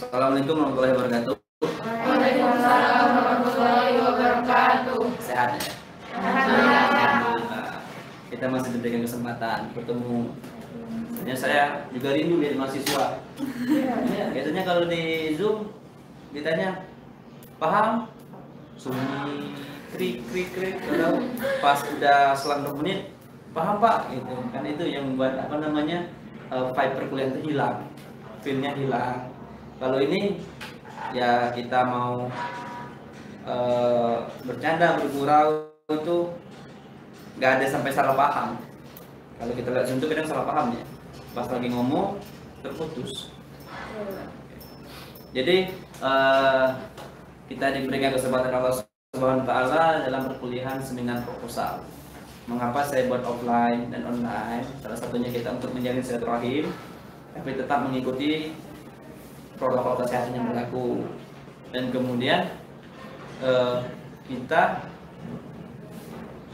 Assalamualaikum warahmatullahi wabarakatuh. Waalaikumsalam warahmatullahi wabarakatuh. Sehat ya? Alhamdulillah. Kita masih diberikan kesempatan bertemu. Hanya saya juga rindu jadi mahasiswa. Ya, biasanya kalau di Zoom ditanya paham? Sunyi, krik. Kalau pas udah selang 2 menit paham Pak gitu. Kan itu yang membuat vibe perkuliahan itu hilang, feel-nya hilang. Kalau ini ya kita mau bercanda, bergurau itu nggak ada sampai salah paham. Kalau kita lihat Zoom itu kadang salah paham ya. Pas lagi ngomong terputus. Jadi kita diberikan kesempatan Allah Subhanahu wa taala dalam perkuliahan seminar proposal. Mengapa saya buat offline dan online? Salah satunya kita untuk menjalin silaturahim, tapi tetap mengikuti protokol kesehatan yang berlaku. Dan kemudian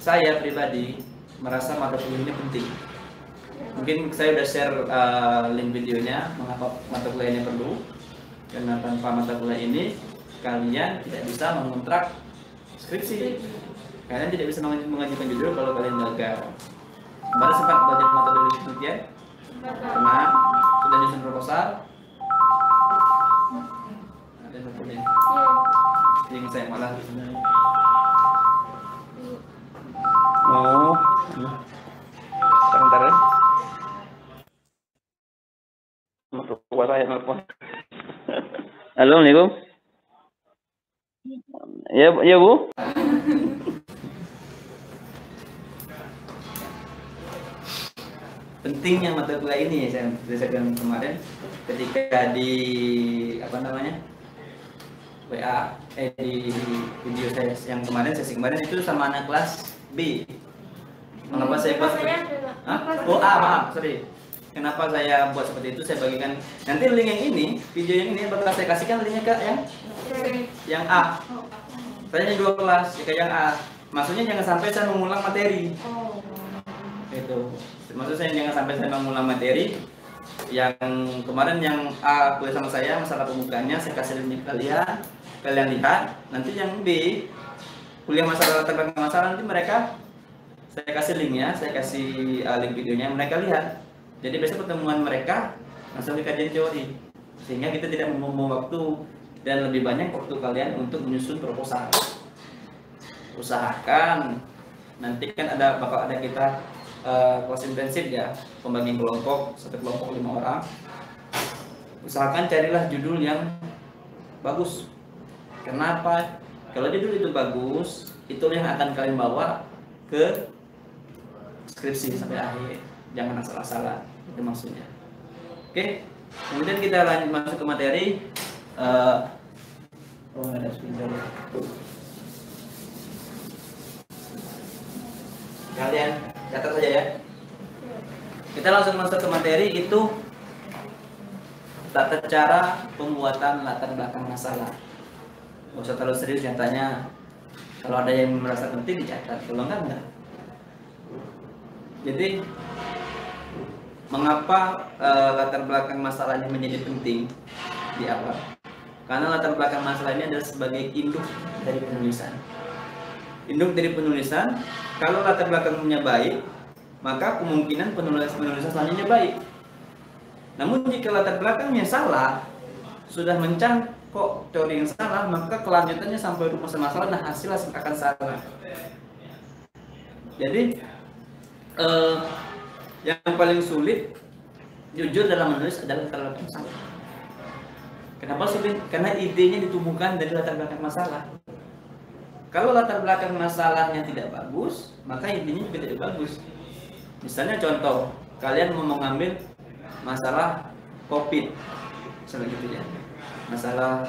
saya pribadi merasa mata kuliah ini penting. Mungkin saya udah share link videonya mengapa mata kuliah ini perlu. Karena tanpa mata kuliah ini kalian tidak bisa mengontrak skripsi. Kalian tidak bisa mengajukan judul kalau kalian gagal. Kemarin sempat belajar mata kuliah penelitian, karena sudah nyusun proposal. Ada satu nih yang saya malah sebenarnya. Oh, sebentar ya. Mertua saya nelfon. Halo, Assalamualaikum. Ya Bu. Pentingnya mata kuliah ini saya bilang kemarin ketika di WA di video saya yang kemarin, sesi kemarin itu sama anak kelas B. Mengapa saya buat maaf, sorry. Kenapa saya buat seperti itu? Saya bagikan nanti link yang ini, video yang ini bakal saya kasihkan linknya ke yang A. Saya hanya 2 kelas, ke yang A. Maksudnya jangan sampai saya mengulang materi. Itu. Maksud saya jangan sampai saya mengulang materi. Yang kemarin yang A kuliah sama saya masalah pembukaannya saya kasih link kalian lihat. Nanti yang B kuliah masalah latar belakang masalah nanti mereka saya kasih linknya, saya kasih link videonya, mereka lihat. Jadi besok pertemuan mereka langsung ke kajian teori, sehingga kita tidak membuang waktu dan lebih banyak waktu kalian untuk menyusun proposal. Usahakan nanti kan bakal ada kita kelas intensif ya, pembagian kelompok, satu kelompok 5 orang. Usahakan carilah judul yang bagus. Kenapa? Kalau judul itu bagus, itu yang akan kalian bawa ke skripsi sampai akhir. Jangan asal-asalan, itu maksudnya. Oke, kemudian kita lanjut masuk ke materi. Ada spidol. Kalian catat saja ya. Kita langsung masuk ke materi, itu tata cara pembuatan latar belakang masalah. Gak usah terlalu serius nyatanya. Kalau ada yang merasa penting dicatat, kalau enggak. Jadi mengapa latar belakang masalahnya menjadi penting di awal? Karena latar belakang masalah ini adalah sebagai induk dari penulisan. Induk dari penulisan, kalau latar belakangnya baik, maka kemungkinan penulisan selanjutnya baik. Namun jika latar belakangnya salah, sudah mencangkok teori yang salah, maka kelanjutannya sampai rumusan masalah, nah hasilnya akan salah. Jadi yang paling sulit jujur dalam menulis adalah latar belakang masalah. Kenapa sulit? Karena idenya ditumbuhkan dari latar belakang masalah. Kalau latar belakang masalahnya tidak bagus, maka idenya juga tidak bagus. Misalnya contoh, kalian mau mengambil masalah COVID, misalnya gitu ya, masalah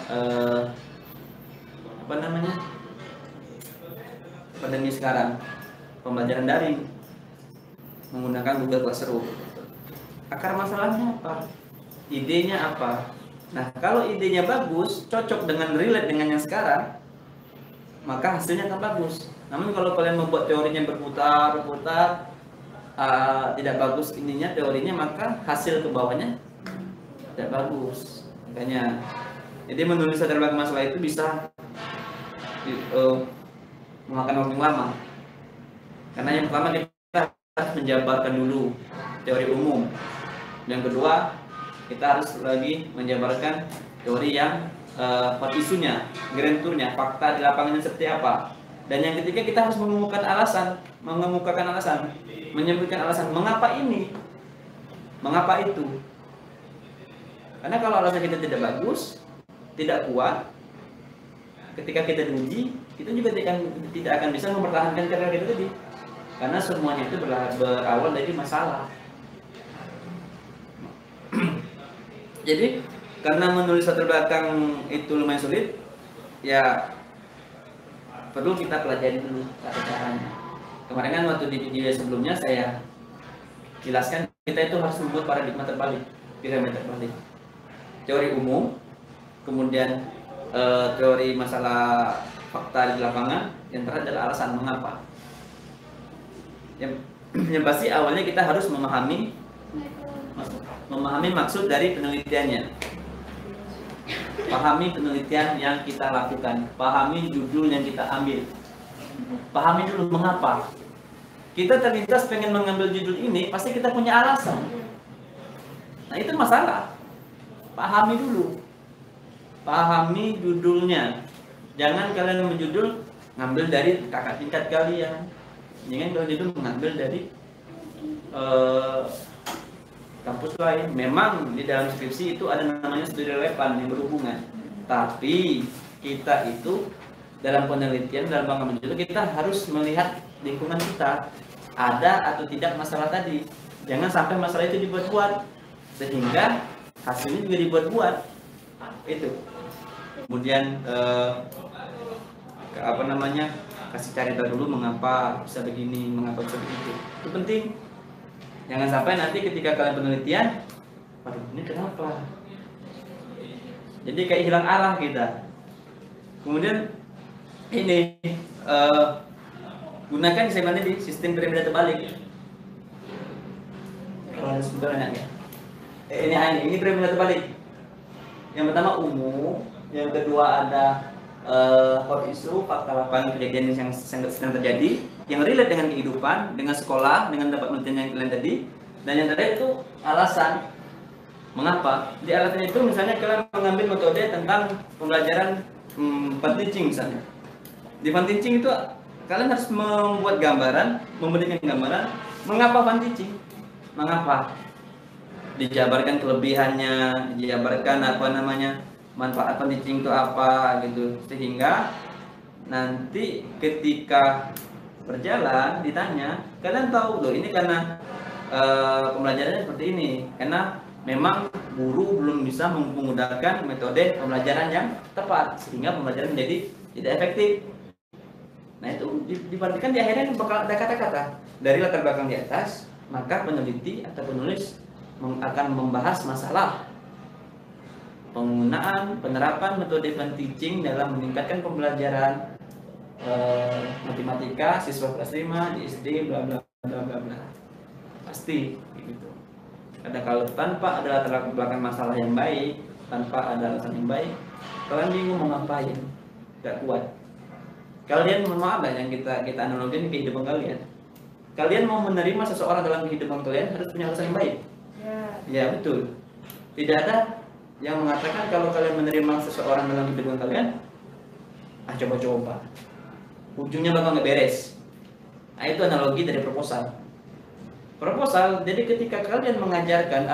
pandemi sekarang, pembelajaran daring menggunakan Google Classroom. Akar masalahnya apa? Idenya apa? Nah, kalau idenya bagus, cocok dengan relate dengan yang sekarang, maka hasilnya akan bagus. Namun kalau kalian membuat teorinya berputar, tidak bagus ininya teorinya, maka hasil ke bawahnya tidak bagus. Makanya Jadi menulis latar belakang masalah itu bisa memakan waktu yang lama. Karena yang pertama kita harus menjabarkan dulu teori umum. Yang kedua, kita harus lagi menjabarkan teori yang hot isunya, grand tournya, fakta di lapangannya seperti apa. Dan yang ketiga, kita harus mengemukakan alasan, menyebutkan alasan mengapa ini, mengapa itu. Karena kalau alasan kita tidak bagus, tidak kuat, ketika kita diuji, kita juga tidak akan bisa mempertahankan karya kita tadi. Karena semuanya itu berawal dari masalah. Jadi karena menulis latar belakang itu lumayan sulit, ya perlu kita pelajari dulu caranya. Kemarin kan waktu di video sebelumnya saya jelaskan kita itu harus membuat paradigma terbalik, piramida terbalik. Teori umum, kemudian teori masalah fakta di lapangan, yang terakhir adalah alasan mengapa. Yang pasti awalnya kita harus memahami maksud dari penelitiannya. Pahami penelitian yang kita lakukan, pahami judul yang kita ambil. Pahami dulu mengapa. Kita terlintas pengen mengambil judul ini, pasti kita punya alasan. Nah, itu masalah. Pahami dulu. Pahami judulnya. Jangan kalian menjudul ngambil dari kakak tingkat kalian. Jangan kalau judul mengambil dari kampus lain. Memang di dalam skripsi itu ada namanya studi relevan yang berhubungan. Tapi kita itu dalam penelitian, dalam pengembangan judul, kita harus melihat lingkungan kita ada atau tidak masalah tadi. Jangan sampai masalah itu dibuat-buat sehingga hasilnya juga dibuat-buat. Itu. Kemudian kasih cari tahu dulu mengapa bisa begini, mengapa bisa begitu. Itu penting. Jangan sampai nanti ketika kalian penelitian, waduh ini kenapa? Jadi kayak hilang arah kita. Kemudian ini gunakan sebenarnya di sistem piramida terbalik. Kalau ada sebenarnya ya. Ini piramida terbalik. Yang pertama umum, yang kedua ada hot issue, fakta lapangan kejadian yang sedang terjadi, yang relate dengan kehidupan, dengan sekolah, dengan dapat penelitian yang kalian tadi, dan yang terakhir itu alasan mengapa. Di alasan itu misalnya kalian mengambil metode tentang pembelajaran fun teaching misalnya. Di fun teaching itu kalian harus membuat gambaran, memberikan gambaran mengapa fun teaching, mengapa, dijabarkan kelebihannya, dijabarkan manfaat fun teaching itu apa gitu, sehingga nanti ketika berjalan ditanya kalian tahu loh ini karena pembelajarannya seperti ini, karena memang guru belum bisa menggunakan metode pembelajaran yang tepat sehingga pembelajaran menjadi tidak efektif. Nah itu diperhatikan di akhirnya bakal ada kata-kata dari latar belakang di atas, maka peneliti atau penulis akan membahas masalah penggunaan penerapan metode fun teaching dalam meningkatkan pembelajaran matematika siswa kelas 5 di SD bla bla bla bla bla. Pasti gitu. Kalau tanpa ada latar belakang masalah yang baik, tanpa ada alasan yang baik, kalian bingung mau ngapain, gak kuat. Kalian mohon maaf yang kita analogin kehidupan kalian. Kalian mau menerima seseorang dalam kehidupan kalian harus punya alasan yang baik. Ya betul. Tidak ada yang mengatakan kalau kalian menerima seseorang dalam kehidupan kalian, coba-coba, ujungnya bakal nggak beres. Nah itu analogi dari proposal. Jadi ketika kalian mengajarkan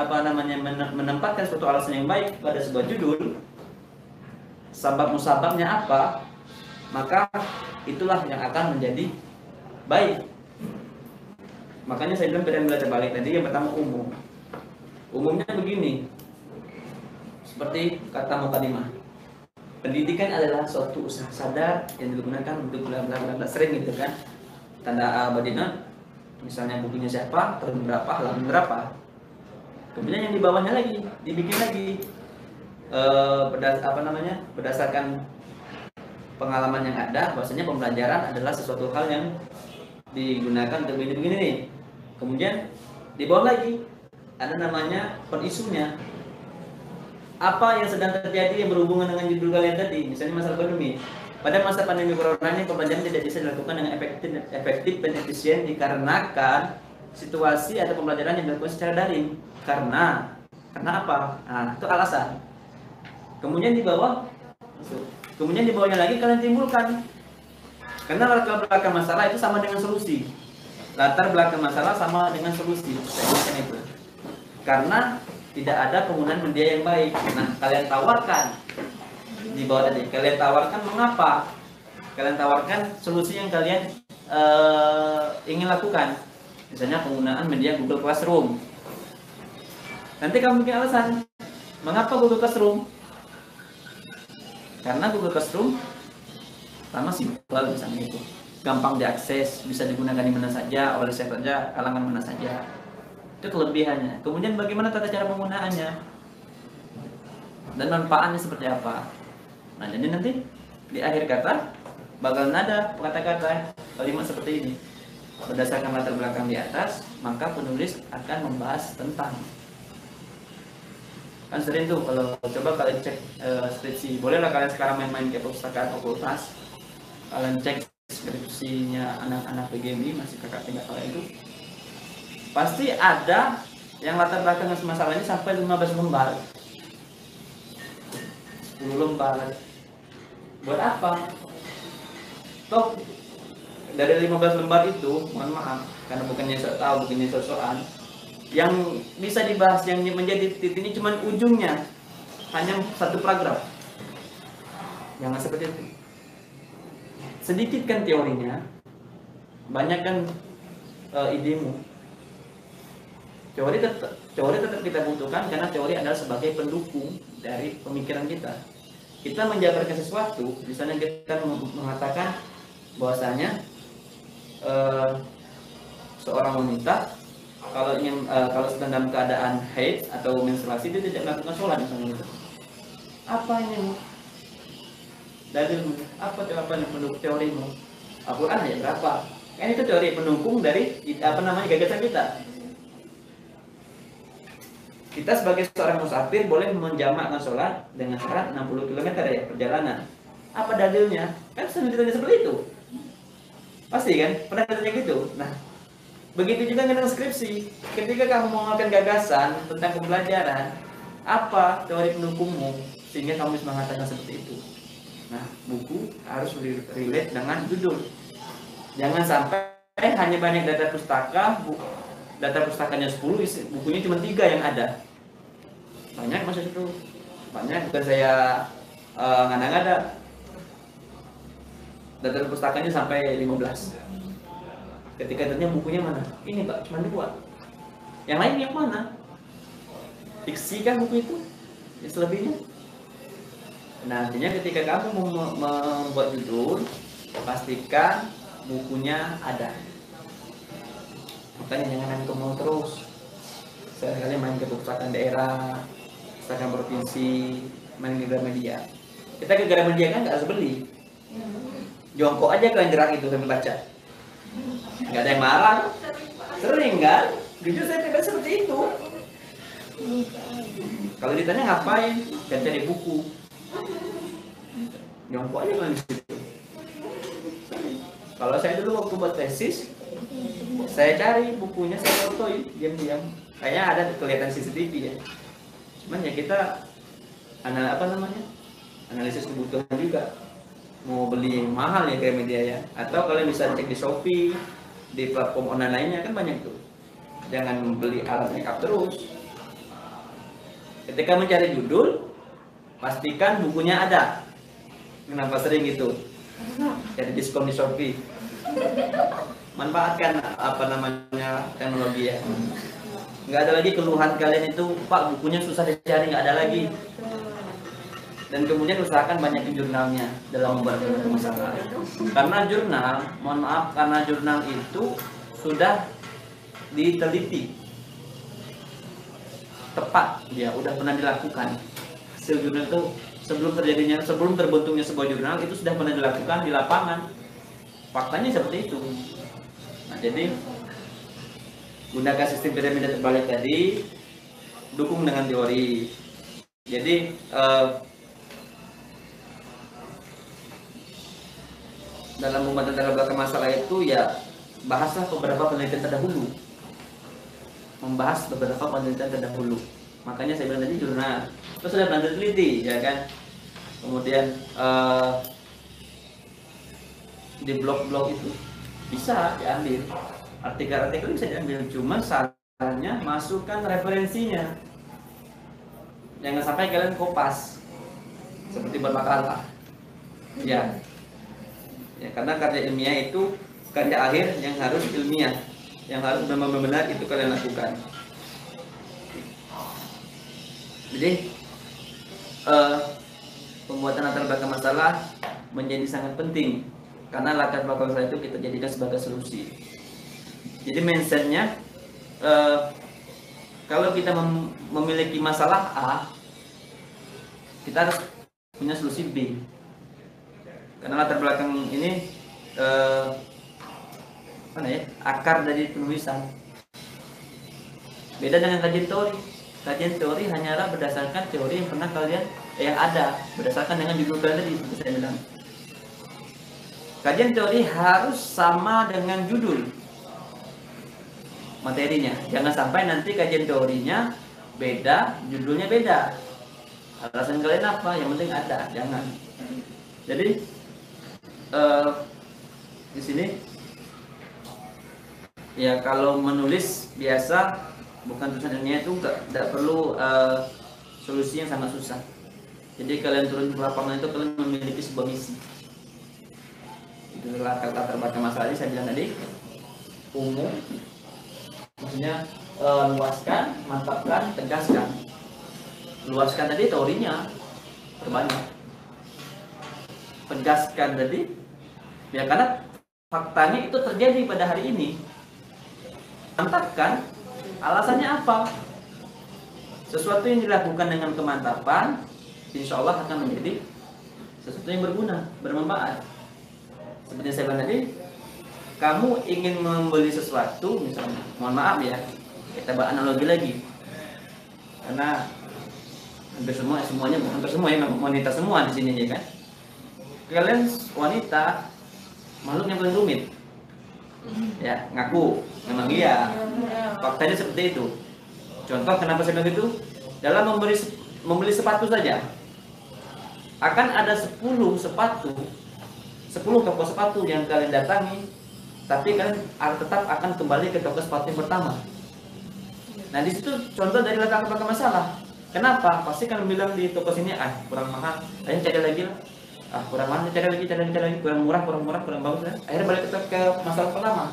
menempatkan suatu alasan yang baik pada sebuah judul, sabab musababnya apa, maka itulah yang akan menjadi baik. Makanya saya bilang piramida terbalik tadi. Yang pertama umum. Umumnya begini. Seperti kata mukadimah, pendidikan adalah suatu usaha sadar yang digunakan untuk bla bla bla, sering gitu kan, tanda abadina, misalnya bukunya siapa, tahun berapa, halaman berapa. Kemudian yang di bawahnya lagi dibikin lagi berdasarkan pengalaman yang ada, bahwasanya pembelajaran adalah sesuatu hal yang digunakan untuk begini-begini nih. Kemudian di bawah lagi ada namanya hot issue-nya. apa yang sedang terjadi yang berhubungan dengan judul kalian tadi, misalnya masalah pandemi. Pada masa pandemi corona ini pembelajaran tidak bisa dilakukan dengan efektif dan efisien dikarenakan situasi atau pembelajaran yang dilakukan secara daring. Karena apa? Nah, itu alasan. Kemudian di bawahnya lagi kalian timbulkan. Karena latar belakang masalah itu sama dengan solusi. Latar belakang masalah sama dengan solusi. Saya itu. Karena tidak ada penggunaan media yang baik. Nah, kalian tawarkan di bawah tadi. Kalian tawarkan mengapa? Kalian tawarkan solusi yang kalian ingin lakukan. Misalnya penggunaan media Google Classroom. Nanti kamu bikin alasan. Mengapa Google Classroom? Karena Google Classroom pertama simpel misalnya itu. Gampang diakses, bisa digunakan di mana saja, oleh siapa saja, kalangan mana saja. Itu kelebihannya. Kemudian bagaimana tata cara penggunaannya? Dan manfaatnya seperti apa? Nah, jadi nanti di akhir kata bakalan ada kata-kata kalimat seperti ini. Berdasarkan latar belakang di atas, maka penulis akan membahas tentang. Kan sering tuh kalau coba kalian cek skripsi, bolehlah kalian sekarang main-main ke perpustakaan fakultas, kalian cek skripsinya anak-anak PGMI masih kakak tingkat kalian itu, pasti ada yang latar belakang masalah ini sampai 15 lembar, 10 lembar. Buat apa? Toh dari 15 lembar itu, mohon maaf, karena bukannya sok tahu, bukannya sok-sokan, yang bisa dibahas yang menjadi titik ini cuma ujungnya, hanya satu paragraf. Jangan seperti itu. Sedikit kan teorinya, banyak kan idemu. Teori tetap kita butuhkan karena teori adalah sebagai pendukung dari pemikiran kita. Kita menjabarkan sesuatu, misalnya kita mengatakan bahwasanya seorang wanita kalau sedang dalam keadaan haid atau menstruasi dia tidak melakukan sholat misalnya itu. Apa ini? Dalilmu? Apa jawaban pendukung teorimu? Al-Quran ayat berapa? Kan itu teori pendukung dari gagasan kita. Kita sebagai seorang musafir boleh menjamakkan sholat dengan syarat 60 km ya perjalanan. Apa dalilnya? Kan sudah ditanya seperti itu. Pasti kan? Pernah ditanya gitu. Nah, begitu juga dengan skripsi. Ketika kamu mengeluarkan gagasan tentang pembelajaran, apa teori pendukungmu sehingga kamu bisa mengatakan seperti itu? Nah, buku harus relate dengan judul. Jangan sampai hanya banyak data pustaka, data pustakanya 10, bukunya cuma 3 yang ada. Banyak maksud itu. Banyak, bukan saya ngada-ngada. Data pustakanya sampai 15. Ketika tanya bukunya mana? Ini Pak, cuma 2. Yang lain yang mana? Fiksi kan buku itu? Ya selebihnya. Nah, artinya ketika kamu membuat judul, pastikan bukunya ada. Makanya jangan main ke mall terus. Sekali main ke perpustakaan daerah, perpustakaan provinsi, main ke Gramedia. Kita ke Gramedia kan nggak harus beli. Jongkok aja kalian gerak itu sambil baca. Nggak ada yang marah. Sering kan? Jujur saya tidak seperti itu. Kalau ditanya ngapain? Dan cari buku. Jongkok aja kalian di situ. Kalau saya dulu waktu buat tesis, saya cari bukunya, saya fotoin diam-diam. Kayaknya ada kelihatan CCTV ya. Cuman ya kita analisis kebutuhan juga. Mau beli yang mahal ya Gramedia ya. Atau kalian bisa cek di Shopee, di platform online lainnya kan banyak tuh. Jangan beli alat makeup terus. Ketika mencari judul, pastikan bukunya ada. Kenapa sering gitu? Cari diskon di Shopee. Manfaatkan teknologi ya. Nggak ada lagi keluhan kalian itu, Pak bukunya susah dicari, nggak ada lagi. Dan kemudian usahakan banyakin jurnalnya dalam membuat masalah. Karena jurnal, mohon maaf, karena jurnal itu sudah diteliti tepat, dia udah pernah dilakukan. Hasil jurnal itu sebelum terbentuknya sebuah jurnal itu sudah pernah dilakukan di lapangan. Faktanya seperti itu. Nah, jadi gunakan sistem piramida terbalik tadi, dukung dengan teori. Jadi dalam pembuatan latar belakang masalah itu ya bahaslah beberapa penelitian terdahulu, membahas beberapa penelitian terdahulu. Makanya saya bilang tadi jurnal, terus sudah pernah teliti, ya kan. Kemudian di blog-blog itu bisa diambil, artikel-artikel bisa diambil, cuma sarannya masukkan referensinya. Jangan sampai kalian kopas seperti buat makalah. Ya, karena karya ilmiah itu karya akhir yang harus ilmiah, yang harus benar-benar itu kalian lakukan. Jadi pembuatan latar belakang masalah menjadi sangat penting, karena latar belakang masalah itu kita jadikan sebagai solusi. Jadi mindsetnya kalau kita memiliki masalah A, kita harus punya solusi B. Karena latar belakang ini akar dari penulisan. Beda dengan kajian teori. Kajian teori hanyalah berdasarkan teori yang pernah kalian yang ada, berdasarkan dengan judul kalian tadi seperti saya bilang. Kajian teori harus sama dengan judul materinya. Jangan sampai nanti kajian teorinya beda, judulnya beda. Alasan kalian apa? Yang penting ada, jangan. Jadi di sini ya kalau menulis biasa bukan tulisan ilmiah itu tidak perlu solusi yang sangat susah. Jadi kalian turun ke lapangan itu kalian memiliki sebuah misi. Itulah latar belakang masalah saya bilang tadi, umum, maksudnya luaskan, mantapkan, tegaskan. Luaskan tadi teorinya terbanyak, tegaskan tadi ya karena faktanya itu terjadi pada hari ini. Mantapkan, alasannya apa? Sesuatu yang dilakukan dengan kemantapan, insya Allah akan menjadi sesuatu yang berguna, bermanfaat. Seperti saya bilang tadi, kamu ingin membeli sesuatu, misalnya, mohon maaf ya, kita beranalogi lagi, karena hampir semuanya wanita semua di sini ya kan. Kalian wanita makhluk yang paling rumit, ya ngaku memang iya. Faktanya seperti itu. Contoh kenapa saya bilang itu? Dalam membeli sepatu saja, akan ada 10 toko sepatu yang kalian datangi, tapi kalian tetap akan kembali ke toko sepatu yang pertama. Nah di situ contoh dari latar belakang masalah. Kenapa? Pasti kalian bilang di toko sini kurang mahal, ayo cari lagi lah. Kurang mahal, cari lagi, kurang murah, kurang bagus lah. Akhirnya balik ke masalah pertama.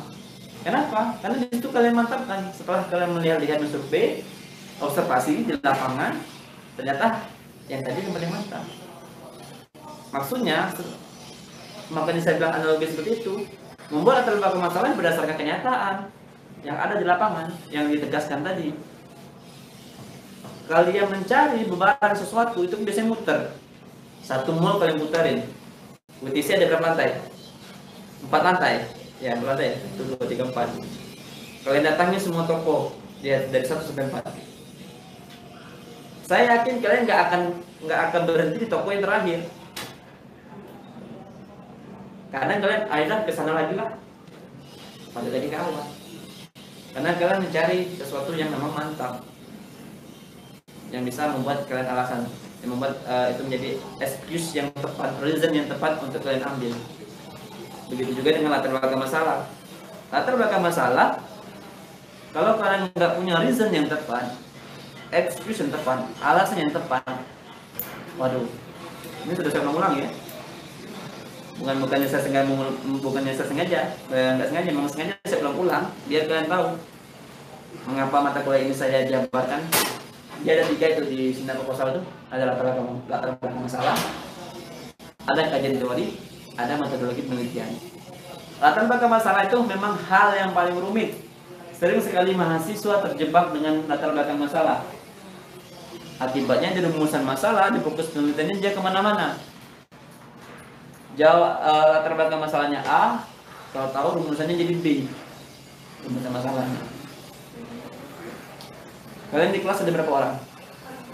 Kenapa? Karena di situ kalian mantapkan. Setelah kalian melihat survei, observasi di lapangan, ternyata yang tadi yang paling mantap. Maksudnya, makanya saya bilang analogi seperti itu, membuat latar belakang masalah berdasarkan kenyataan yang ada di lapangan, yang ditegaskan tadi. Kalian mencari bebaran sesuatu itu biasanya muter. Satu mall kalian muterin. WTC ada berapa lantai? 4 lantai. Ya, 4 lantai. 1, 2, 3, 4. Kalian datangi semua toko dari 1 sampai 4. Saya yakin kalian nggak akan berhenti di toko yang terakhir. Karena kalian akhirnya ke sana lagi lah. Pada lagi ke awal. Karena kalian mencari sesuatu yang memang mantap, yang bisa membuat kalian alasan, yang membuat itu menjadi excuse yang tepat, reason yang tepat untuk kalian ambil. Begitu juga dengan latar belakang masalah. Latar belakang masalah, kalau kalian nggak punya reason yang tepat, excuse yang tepat, alasan yang tepat, waduh, ini sudah saya ulang ya. Bukannya saya sengaja, nggak sengaja, memang sengaja saya ulang biar kalian tahu mengapa mata kuliah ini saya jabarkan. Dia ada 3 itu di sinar proposal itu, ada latar belakang masalah, ada kajian teori, ada metodologi penelitian. Latar belakang masalah itu memang hal yang paling rumit. Sering sekali mahasiswa terjebak dengan latar belakang masalah. Akibatnya di rumusan masalah, di fokus penelitiannya dia kemana-mana. Latar belakang masalahnya A, kalau tahu rumusannya jadi B, rumusan masalahnya. Kalian di kelas ada berapa orang?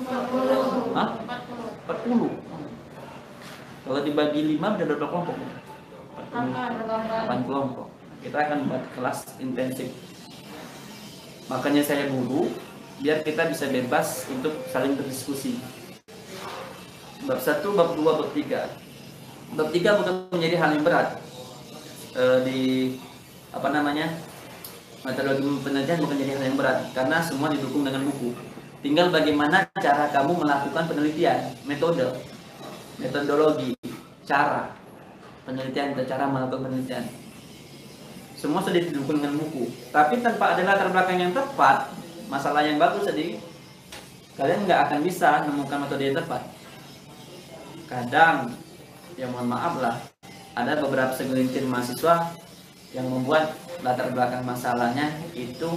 40. Hah? 40. Kalau dibagi 5 ada berapa kelompok? 8 kelompok. Kita akan buat kelas intensif. Makanya saya guru, biar kita bisa bebas untuk saling berdiskusi. Bab 1, bab 2, bab 3. Bab 3 bukan menjadi hal yang berat. Di metodologi penelitian bukan jadi hal yang berat, karena semua didukung dengan buku. Tinggal bagaimana cara kamu melakukan penelitian, metodologi, cara penelitian atau cara melakukan penelitian. Semua sudah didukung dengan buku. Tapi tanpa ada latar belakang yang tepat, masalah yang bagus tadi, kalian nggak akan bisa menemukan metode yang tepat. Kadang, ya mohon maaf lah, ada beberapa segelintir mahasiswa yang membuat latar belakang masalahnya itu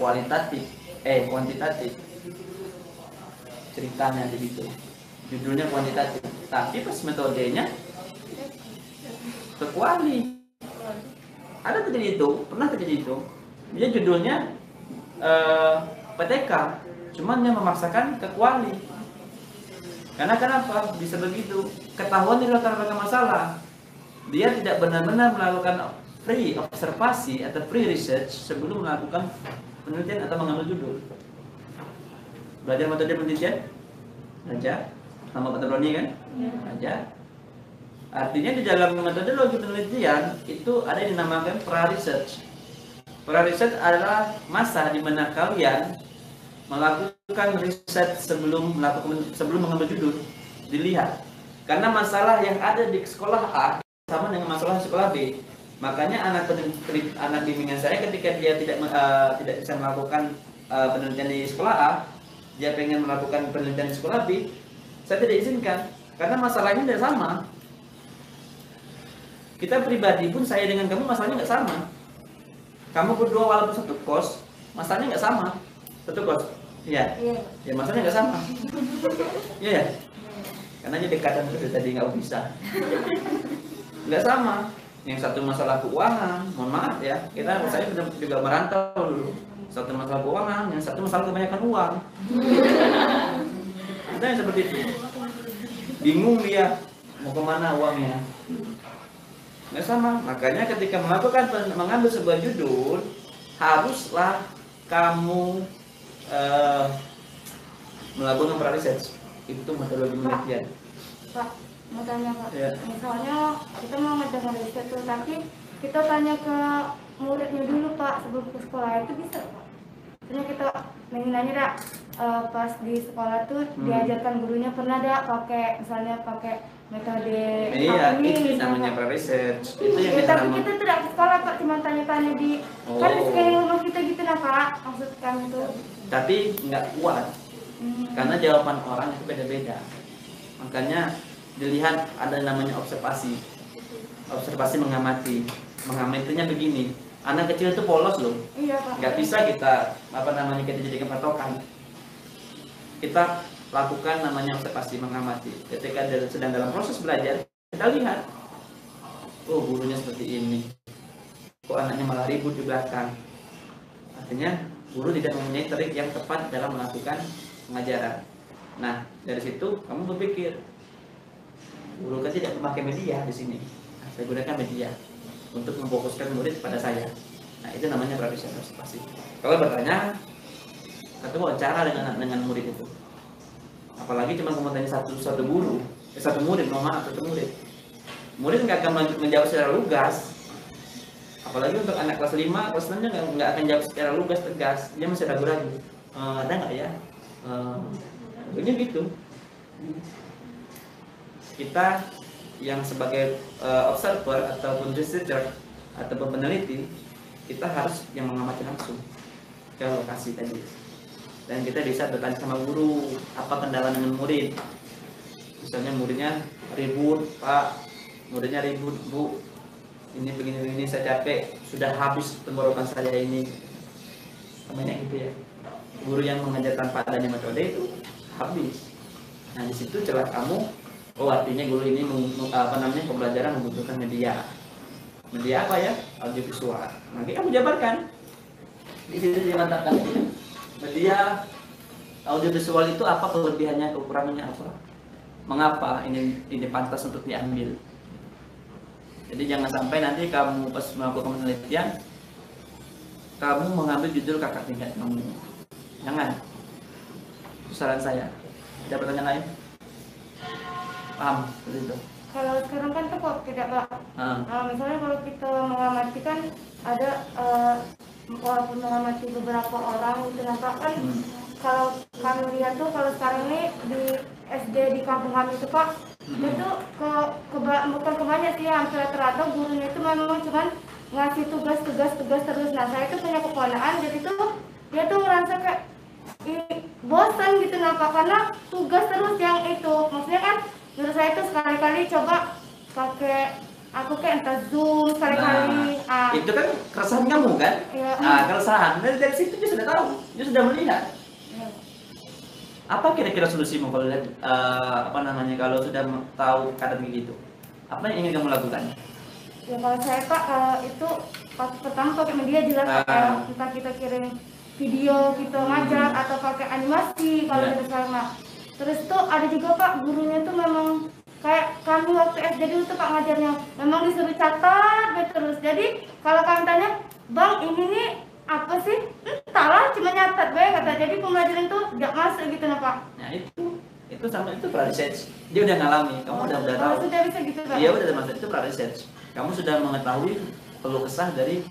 kuantitatif. Ceritanya begitu. Judulnya kuantitatif, tapi pas metodenya ke kuali. Ada terjadi itu, pernah terjadi itu. Dia judulnya PTK, cuman dia memaksakan ke kuali. Karena kenapa bisa begitu? Ketahuan di latar belakang masalah. Dia tidak benar-benar melakukan free observasi atau free research sebelum melakukan penelitian atau mengambil judul. Belajar metode penelitian? Belajar. Sama Pak Roni kan? Belajar. Artinya di dalam metodologi penelitian itu ada yang dinamakan pra-research. Pra-research adalah masa di mana kalian melakukan riset sebelum mengambil judul, dilihat. Karena masalah yang ada di sekolah A sama dengan masalah di sekolah B. Makanya anak bimbingan saya ketika dia tidak bisa melakukan penelitian di sekolah A, dia pengen melakukan penelitian di sekolah B, saya tidak izinkan karena masalahnya tidak sama. Kita pribadi pun, saya dengan kamu masalahnya nggak sama. Kamu berdua walaupun satu kos, masalahnya nggak sama. Satu kos, iya. Ya masalahnya nggak sama. Iya ya. Karena ini dekatan terus tadi nggak bisa. Nggak sama. Yang satu masalah keuangan, mohon maaf ya. Saya juga merantau dulu. Satu masalah keuangan, yang satu masalah kebanyakan uang. Kita yang seperti itu. Bingung dia mau kemana uangnya. Nggak sama. Makanya ketika mengambil sebuah judul, haruslah kamu melakukan pra-research. Itu metodologi penelitian. Pak, mau tanya Pak. Ya. Misalnya kita mau ngadakan riset tuh, tapi kita tanya ke muridnya dulu Pak sebelum ke sekolah, itu bisa Pak? Misalnya kita nanya pas di sekolah tuh diajarkan gurunya pernah misalnya pakai metode itu namanya pra-research. Itu yang kita tapi kita tidak ke sekolah Pak, cuma tanya-tanya kan di sekeliling rumah kita gitu nah Pak, maksud kami tuh. Tapi nggak kuat, karena jawaban orang itu beda-beda. Makanya dilihat ada namanya observasi. Observasi mengamatinya begini. Anak kecil itu polos loh. Iya Pak. Nggak bisa kita kita jadikan patokan. Kita lakukan namanya observasi mengamati. Ketika sedang dalam proses belajar, kita lihat, oh gurunya seperti ini, kok anaknya malah ribut di belakang. Artinya guru tidak mempunyai trik yang tepat dalam melakukan pengajaran. Nah dari situ kamu berpikir, guru kan tidak memakai media di sini. Nah, saya gunakan media untuk memfokuskan murid pada saya. Nah itu namanya pra-research observasi. Kalau bertanya, satu wawancara dengan murid itu. Apalagi cuma kamu tanya satu guru, satu murid, satu murid. Murid nggak akan menjawab secara lugas. Apalagi untuk anak kelas 5, kelas 6 nggak akan jawab secara lugas tegas. Dia masih ragu-ragu. Ada nggak ya? Tentunya gitu. Kita yang sebagai observer ataupun researcher ataupun peneliti, kita harus yang mengamati langsung ke lokasi tadi. Dan kita bisa bertanya sama guru, apa kendala dengan murid. Misalnya muridnya ribut, Pak, muridnya ribut, Bu, ini begini-begini, saya capek, sudah habis tenggorokan saya ini. Namanya gitu ya. Guru yang mengajarkan pada metode itu habis. Nah di situ celah kamu, oh artinya guru ini pembelajaran membutuhkan media. Media apa ya? Audiovisual. Nanti kamu jabarkan. Di situ dia mengatakan media audiovisual itu apa kelebihannya, kekurangannya apa? Mengapa ini pantas untuk diambil? Jadi jangan sampai nanti kamu pas melakukan penelitian kamu mengambil judul kakak tingkat kamu. Jangan. Itu saran saya. Ada pertanyaan lain? Paham? Seperti itu. Kalau sekarang kan tuh kok tidak Pak. Misalnya kalau kita mengamati kan ada walaupun mengamati beberapa orang itu nampak kan kalau kami lihat tuh kalau sekarang ini di SD di kampung kami itu Pak itu bukan kebanyakan sih hampir rata-rata gurunya itu memang cuman ngasih tugas terus. Nah saya itu punya keponakan jadi tuh dia tuh merasa kayak bosan gitu nampak karena tugas terus yang itu. Maksudnya kan menurut saya itu sekali-kali coba pakai aku kayak entah Zoom sekali-kali. Itu kan keresahan kamu kan? Iya. Keresahan dari situ dia sudah tahu, dia sudah melihat. Iya. Apa kira-kira solusimu kalau lihat kalau sudah tahu keadaan begitu? Apa yang ingin kamu lakukan? Ya kalau saya Pak itu pas pertama pakai media jelas entah kita kirim video kita ngajak atau pakai animasi kalau kita sekarang. Terus tuh ada juga Pak gurunya tuh memang kayak kami waktu SD dulu tuh Pak ngajarnya memang disuruh catat terus. Jadi kalau kami tanya Bang ini nih apa sih? Entahlah cuma nyatat kata. Jadi pembelajaran tuh tidak masuk gitu nah Pak. Nah itu sama itu research. Dia udah ngalami, kamu udah tahu. Sudah bisa gitu Pak. Iya udah termasuk itu research. Kamu sudah mengetahui keluh kesah dari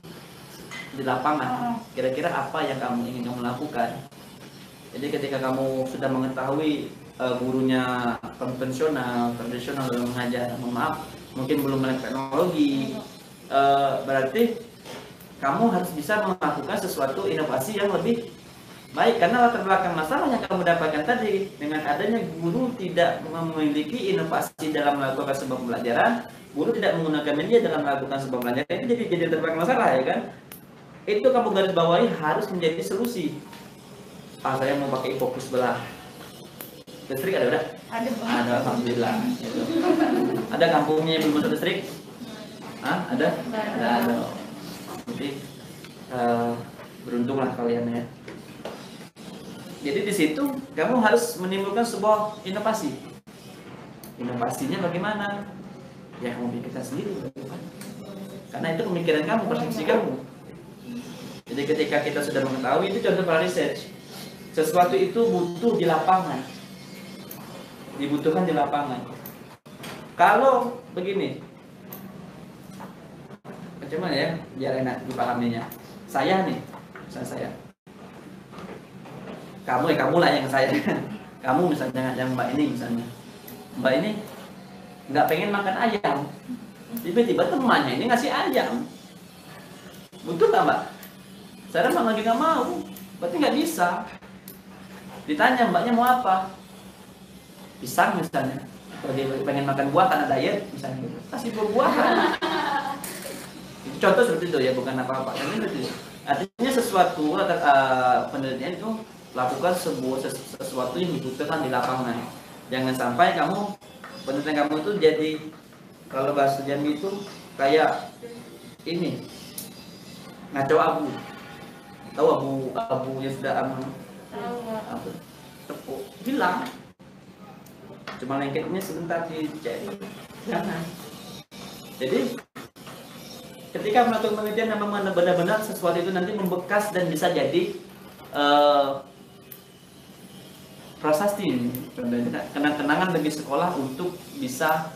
di lapangan. Kira-kira apa yang kamu ingin kamu lakukan? Jadi ketika kamu sudah mengetahui gurunya konvensional, tradisional dalam mengajar, maaf, mungkin belum melek teknologi, berarti kamu harus bisa melakukan sesuatu inovasi yang lebih baik. Karena latar belakang masalah yang kamu dapatkan tadi, dengan adanya guru tidak memiliki inovasi dalam melakukan sebuah pembelajaran, guru tidak menggunakan media dalam melakukan sebuah pembelajaran, itu jadi latar belakang masalah ya kan? Itu kamu garis bawahi harus menjadi solusi. Saya mau pakai fokus belah. Listrik ada udah? Ada, alhamdulillah. Gitu. Ada kampungnya yang belum masuk listrik? Ada? Ada. Jadi beruntunglah kalian ya. Jadi di situ kamu harus menimbulkan sebuah inovasi. Inovasinya bagaimana? Ya kamu pikirkan sendiri. Karena itu pemikiran kamu, persepsi kamu. Jadi ketika kita sudah mengetahui, itu contoh para research. Sesuatu itu butuh di lapangan, dibutuhkan di lapangan. Kalau begini, bagaimana ya biar enak dipahaminya. Saya nih, misalnya saya, kamu lah yang saya. Kamu misalnya yang Mbak ini misalnya, Mbak ini nggak pengen makan ayam, tiba-tiba temannya ini ngasih ayam, butuh nggak Mbak? Saya memang lagi nggak mau, berarti nggak bisa. Ditanya mbaknya mau apa? Pisang misalnya. Kalau dia pengen makan buah karena diet misalnya gitu. Kasih buah-buahan. Itu contoh seperti itu ya, bukan apa-apa. Artinya sesuatu penelitian itu lakukan sesuatu yang dibutuhkan di lapangan. Jangan sampai penelitian kamu itu jadi, kalau bahasa Jambi itu kayak ini, ngaco abu. Tahu abu yang sudah tepuk hilang, cuma lengketnya sebentar dicari. Jangan. Jadi ketika melakukan penelitian memang benar-benar sesuatu itu nanti membekas dan bisa jadi prasasti, kenang-kenangan bagi sekolah untuk bisa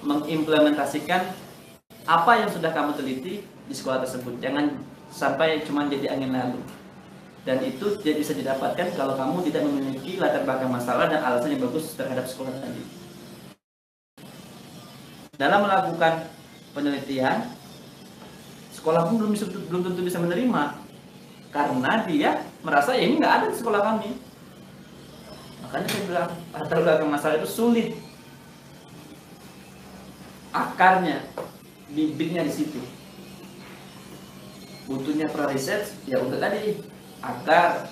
mengimplementasikan apa yang sudah kamu teliti di sekolah tersebut. Jangan sampai cuma jadi angin lalu. Dan itu bisa didapatkan kalau kamu tidak memiliki latar belakang masalah dan alasan yang bagus terhadap sekolah tadi. Dalam melakukan penelitian, sekolah pun belum tentu bisa menerima, karena dia merasa ya ini nggak ada di sekolah kami. Makanya saya bilang latar belakang masalah itu sulit. Akarnya, bibitnya di situ. Butuhnya pra-research ya untuk tadi, agar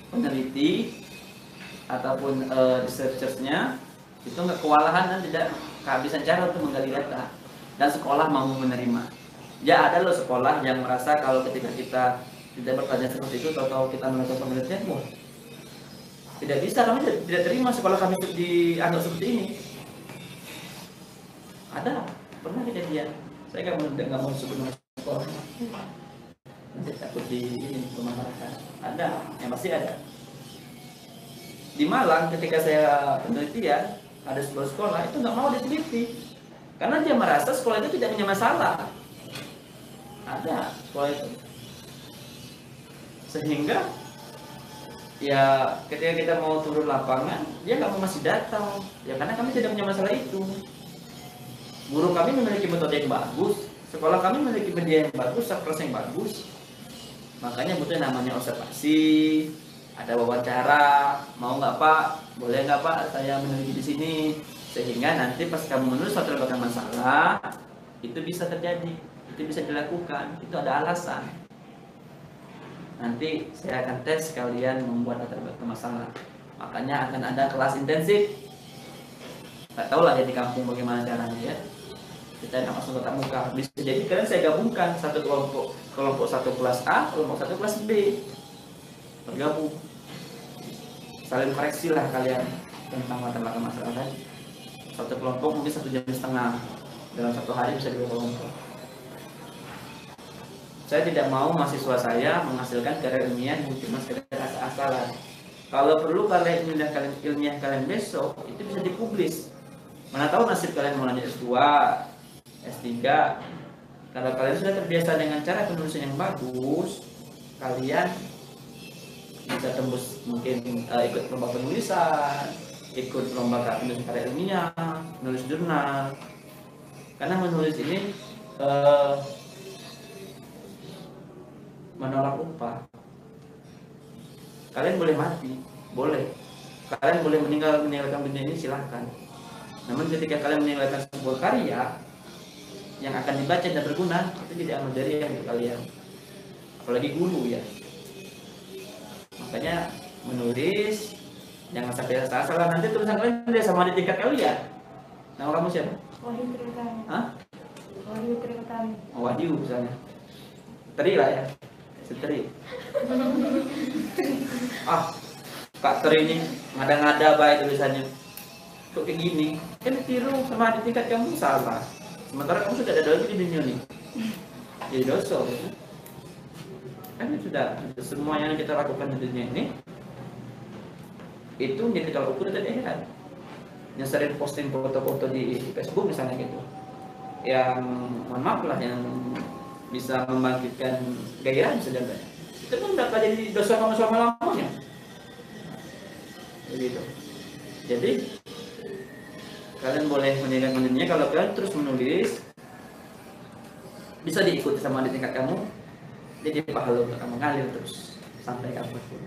peneliti ataupun researchersnya itu nggak kewalahan dan tidak kehabisan cara untuk menggali data, dan sekolah mau menerima. Ya ada loh sekolah yang merasa kalau ketika kita Tidak bertanya seperti itu, tahu-tahu kita melakukan penelitian, wah tidak bisa, kami tidak terima sekolah kami dianggap seperti ini. Ada, pernah kejadian. Saya nggak mau sebut nama sekolah. Nanti takut pemarahkan. Ada, yang pasti ada. Di Malang ketika saya penelitian, ada sebuah sekolah itu nggak mau diteliti karena dia merasa sekolah itu tidak punya masalah. Ada sekolah itu, sehingga ya ketika kita mau turun lapangan dia nggak mau masih datang ya karena kami tidak punya masalah itu. Guru kami memiliki metode yang bagus, sekolah kami memiliki media yang bagus, kelas yang bagus, makanya butuh namanya observasi, ada wawancara, mau nggak Pak, boleh nggak Pak saya meneliti di sini, sehingga nanti pas kamu menulis suatu masalah itu bisa terjadi, itu bisa dilakukan, itu ada alasan. Nanti saya akan tes kalian membuat latar belakang masalah. Makanya akan ada kelas intensif. Nggak tahu lah ya di kampung bagaimana caranya ya. Kita akan langsung tatap muka. Bisa jadi kalian saya gabungkan satu kelompok satu kelas A, kelompok satu kelas B. Bergabung. Saling koreksi lah kalian tentang latar belakang masalah tadi. Satu kelompok mungkin 1,5 jam. Dalam satu hari bisa 2 kelompok. Saya tidak mau mahasiswa saya menghasilkan karya ilmiah yang cuma sekedar asal-asalan. Kalau perlu karya ilmiah kalian besok itu bisa dipublis. Mana tahu nasib kalian mau lanjut S2, S3. Kalau kalian sudah terbiasa dengan cara penulisan yang bagus, kalian bisa tembus mungkin ikut lomba penulisan, ikut lomba penulisan karya ilmiah, menulis jurnal. Karena menulis ini menolak upah. Kalian boleh mati, boleh. Kalian boleh meninggalkan dunia ini, silahkan. Namun ketika kalian meninggalkan sebuah karya yang akan dibaca dan berguna, itu tidak amal jariah untuk kalian. Apalagi guru ya. Makanya menulis jangan sampai asal-asalan. Nanti tulisan kalian tidak sama di tingkat kalian. Nama kamu siapa? Wahyu Triutami. Hah? Wahyu Triutami. Oh, Wahyu misalnya. Teri lah ya. Teri. Kak Teri ini ngada-ngada baik tulisannya. Kok kayak gini? Kan ditiru sama di tingkat kamu salah. Sementara kamu sudah ada lagi di dunia nih. Jadi dosa ya. Kan sudah semua yang kita lakukan di dunia ini itu menjadi tolak ukur dan heran. Yang sering posting foto-foto di Facebook misalnya gitu, yang mohon maaf lah yang bisa membangkitkan gairah sebenarnya, itu kan dapat jadi dosa sama lamanya. Begitu. Jadi kalian boleh meninggalkan dunia kalau kalian terus menulis, bisa diikuti sama di tingkat kamu, jadi pahala untuk kamu ngalir terus sampai kapanpun.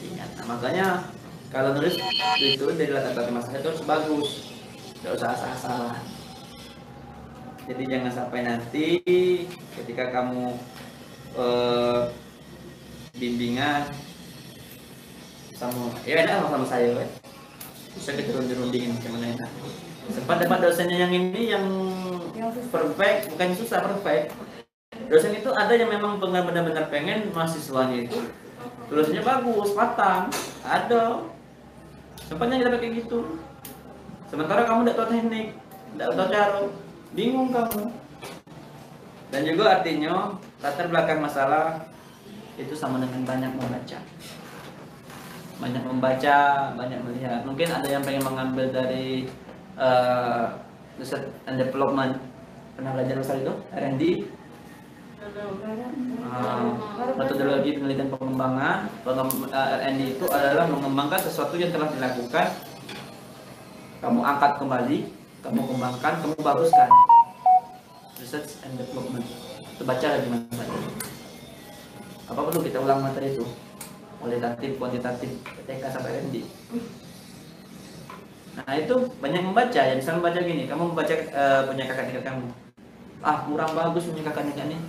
Ingat, nah, makanya kalau nulis itu dari latar belakang masalah itu harus bagus, tidak usah asal-asalan. Jadi jangan sampai nanti ketika kamu bimbingan sama ya enak sama saya kan, bisa kita runding-rundingin gimana enak. Sempat dapat dosennya yang ini yang perfect, bukan susah, perfect. Dosen itu ada yang memang benar-benar pengen mahasiswanya itu tulisannya bagus, matang, ada. Sempatnya kita pakai gitu. Sementara kamu tidak tahu teknik, tidak tahu cara, bingung kamu. Dan juga artinya latar belakang masalah itu sama dengan banyak membaca. Banyak membaca, banyak melihat. Mungkin ada yang pengen mengambil dari research and development. Pernah belajar masalah itu? R&D. Metodologi penelitian pengembangan. R&D itu adalah mengembangkan sesuatu yang telah dilakukan, kamu angkat kembali, kamu kembangkan, kamu baguskan. Research and development. Itu baca lagi materi. Apa perlu kita ulang materi itu? Kualitatif, kuantitatif, TK sampai R&D. Nah itu banyak membaca. Ya misalnya membaca gini, kamu membaca punya kakak tingkat kamu. Kurang bagus punya kakak tingkat ini.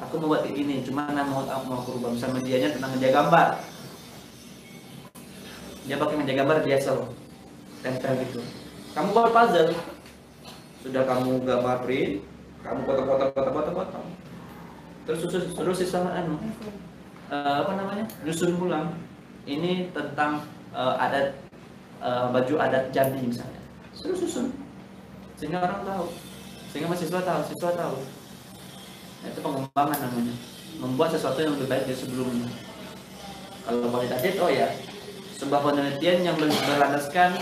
Aku mau buat kayak gini, cuma mau aku rubah misalnya medianya tentang media gambar. Dia pakai media gambar biasa loh, tempel gitu. Kamu buat puzzle, sudah kamu gambar print, kamu potong. terus siswa apa namanya, nyusun ulang ini tentang adat baju adat Jambi misalnya, susun sehingga orang tahu, sehingga mahasiswa tahu, siswa tahu. Nah, itu pengembangan namanya, membuat sesuatu yang lebih baik dari sebelumnya. Kalau kualitatif, oh ya, sebuah penelitian yang berlandaskan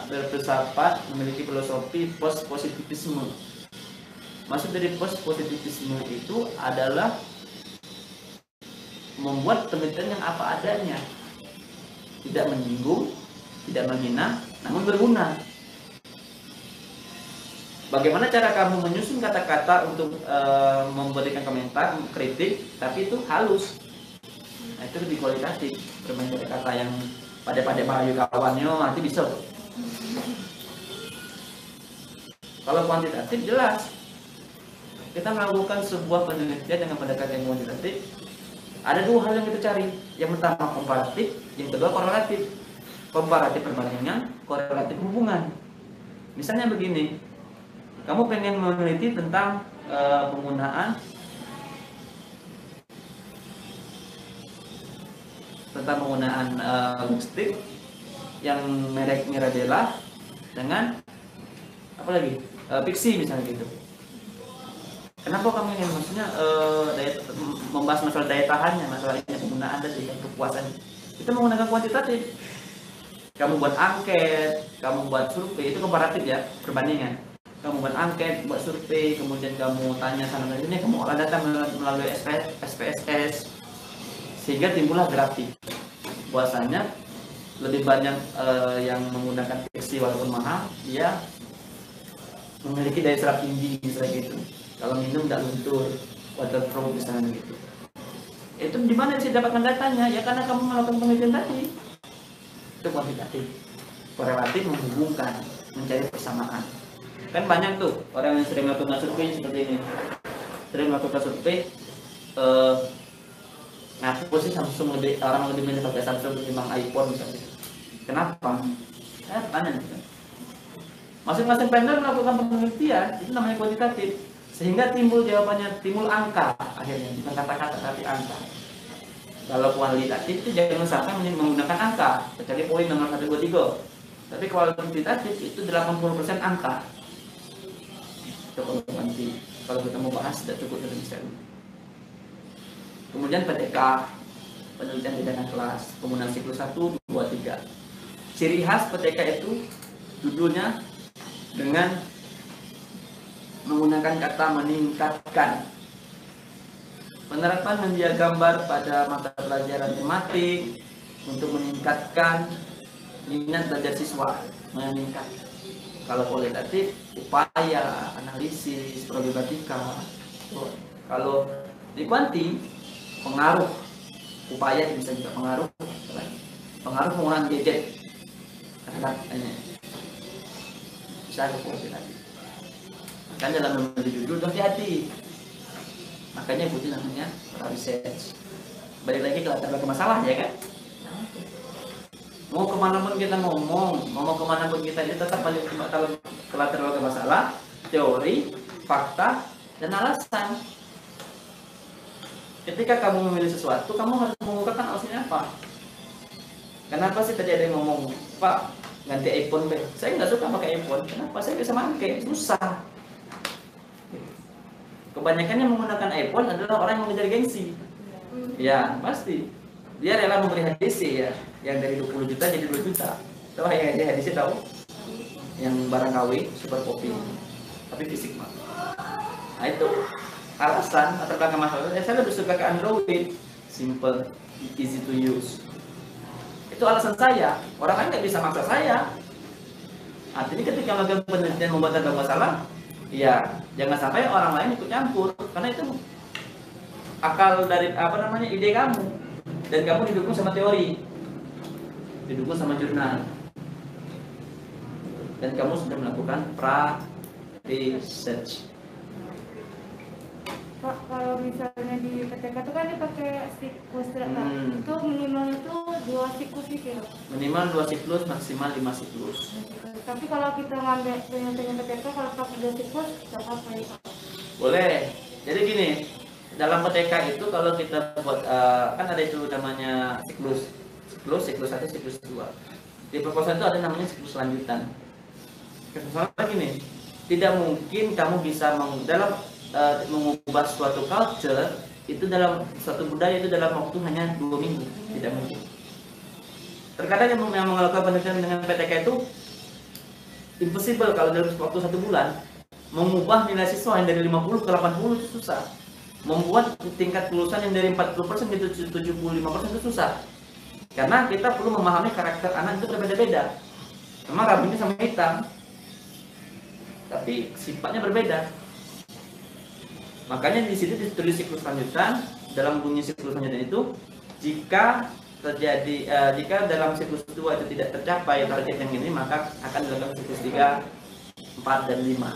berfilsafat, memiliki filosofi post positivisme. Maksud dari post positivisme itu adalah membuat penelitian yang apa adanya, tidak menyinggung, tidak menghina, namun berguna. Bagaimana cara kamu menyusun kata-kata untuk memberikan komentar, kritik, tapi itu halus. Nah, itu lebih kualitatif. Bermain kata-kata yang pada merayu kawannya nanti bisa. Kalau kuantitatif jelas, kita melakukan sebuah penelitian dengan pendekatan yang kuantitatif. Ada dua hal yang kita cari. Yang pertama komparatif, yang kedua korelatif. Komparatif perbandingan, korelatif hubungan. Misalnya begini, kamu pengen meneliti tentang penggunaan lipstick yang merek Mirabella dengan apa lagi, Pixi misalnya gitu. Kenapa kamu ingin, maksudnya membahas masalah daya tahannya, masalahnya penggunaan tadi, kepuasan. Kita menggunakan kuantitatif. Kamu buat angket, kamu buat survei, itu komparatif ya, perbandingan. Kamu buat angket, buat survei, kemudian kamu tanya sana dan ini, kamu olah data melalui SPSS, sehingga timbullah grafik. Bahwasanya lebih banyak yang menggunakan Pixi walaupun mahal, dia memiliki daya serap tinggi misalnya gitu. Kalau minum tidak luntur, waterproof misalnya gitu. Itu di mana sih dapatkan datanya? Ya karena kamu melakukan penelitian tadi. Itu kuantitatif. Korelatif menghubungkan, mencari persamaan. Kan banyak tuh orang yang sering melakukan survei seperti ini. Sering melakukan survei, ngaku sih Samsung orang lebih milih pakai Samsung ketimbang iPhone misalnya. Kenapa? Saya tanya gitu. Masing-masing vendor melakukan penelitian, itu namanya kuantitatif. Sehingga timbul jawabannya, timbul angka akhirnya, bukan kata-kata tapi angka. Kalau kualitatif itu jangan sampai menggunakan angka, kecuali poin nomor 1, 2, 3. Tapi kualitatif itu 80% angka. Itu nanti kalau kita mau bahas tidak cukup dari misalnya. Kemudian PTK, penelitian tindakan kelas, penggunaan siklus 1, 2, 3. Ciri khas PTK itu judulnya dengan menggunakan kata meningkatkan. Penerapan media gambar pada mata pelajaran tematik untuk meningkatkan minat belajar siswa, meningkat. Kalau kualitatif, upaya, analisis, problematika. Kalau di kuanti, pengaruh, upaya bisa juga pengaruh penggunaan gadget terhadap bisa kualitatif. Kan dalam menulis judul hati-hati, makanya butuh namanya research. Balik lagi ke latar belakang masalah ya kan. Mau kemana pun kita mau kemana pun kita, tetap balik ke latar belakang masalah, teori, fakta, dan alasan. Ketika kamu memilih sesuatu, kamu harus mengungkapkan alasannya apa. Kenapa sih tadi ada yang ngomong, Pak ganti iPhone deh. Saya nggak suka pakai iPhone. Kenapa? Saya bisa pakai, susah. Kebanyakan yang menggunakan iPhone adalah orang yang mengejar gengsi. Ya, pasti. Dia rela memberi HTC ya, yang dari 20 juta jadi 2 juta. Tahu yang HTC tahu? Yang barang KW, super kopi. Tapi fisik mah. Nah itu alasan atau belakang masalah. Saya lebih suka ke Android, simple, easy to use. Itu alasan saya. Orang lain nggak bisa maksa saya. Artinya ketika melakukan penelitian membuat ada masalah, ya, jangan sampai orang lain ikut campur, karena itu akal dari ide kamu, dan kamu didukung sama teori, didukung sama jurnal, dan kamu sudah melakukan pra-research. Pak, kalau misalnya di PTK itu kan dipakai siklus, itu minimal itu 2 siklus gitu. Minimal 2 siklus, maksimal 5 siklus. Tapi kalau kita ngambil penelitian PTK, kalau pakai 2 siklus, nggak apa-apa ya Pak? Boleh. Jadi gini, dalam PTK itu kalau kita buat kan ada itu namanya siklus 1, siklus 2. Di proposal itu ada namanya siklus lanjutan. Soalnya gini, tidak mungkin kamu bisa mengubah suatu culture itu dalam suatu budaya itu dalam waktu hanya 2 minggu, tidak mungkin. Terkadang yang melakukan penelitian dengan PTK itu impossible kalau dalam waktu 1 bulan mengubah nilai siswa yang dari 50 ke 80 itu susah. Membuat tingkat kelulusan yang dari 40% ke 75% itu susah. Karena kita perlu memahami karakter anak itu berbeda-beda. Memang rambutnya sama hitam, tapi sifatnya berbeda. Makanya di situ ditulis siklus lanjutan. Dalam bunyi siklus lanjutan itu, jika dalam siklus 2 itu tidak tercapai target yang ini, maka akan dilakukan siklus 3, 4, dan 5.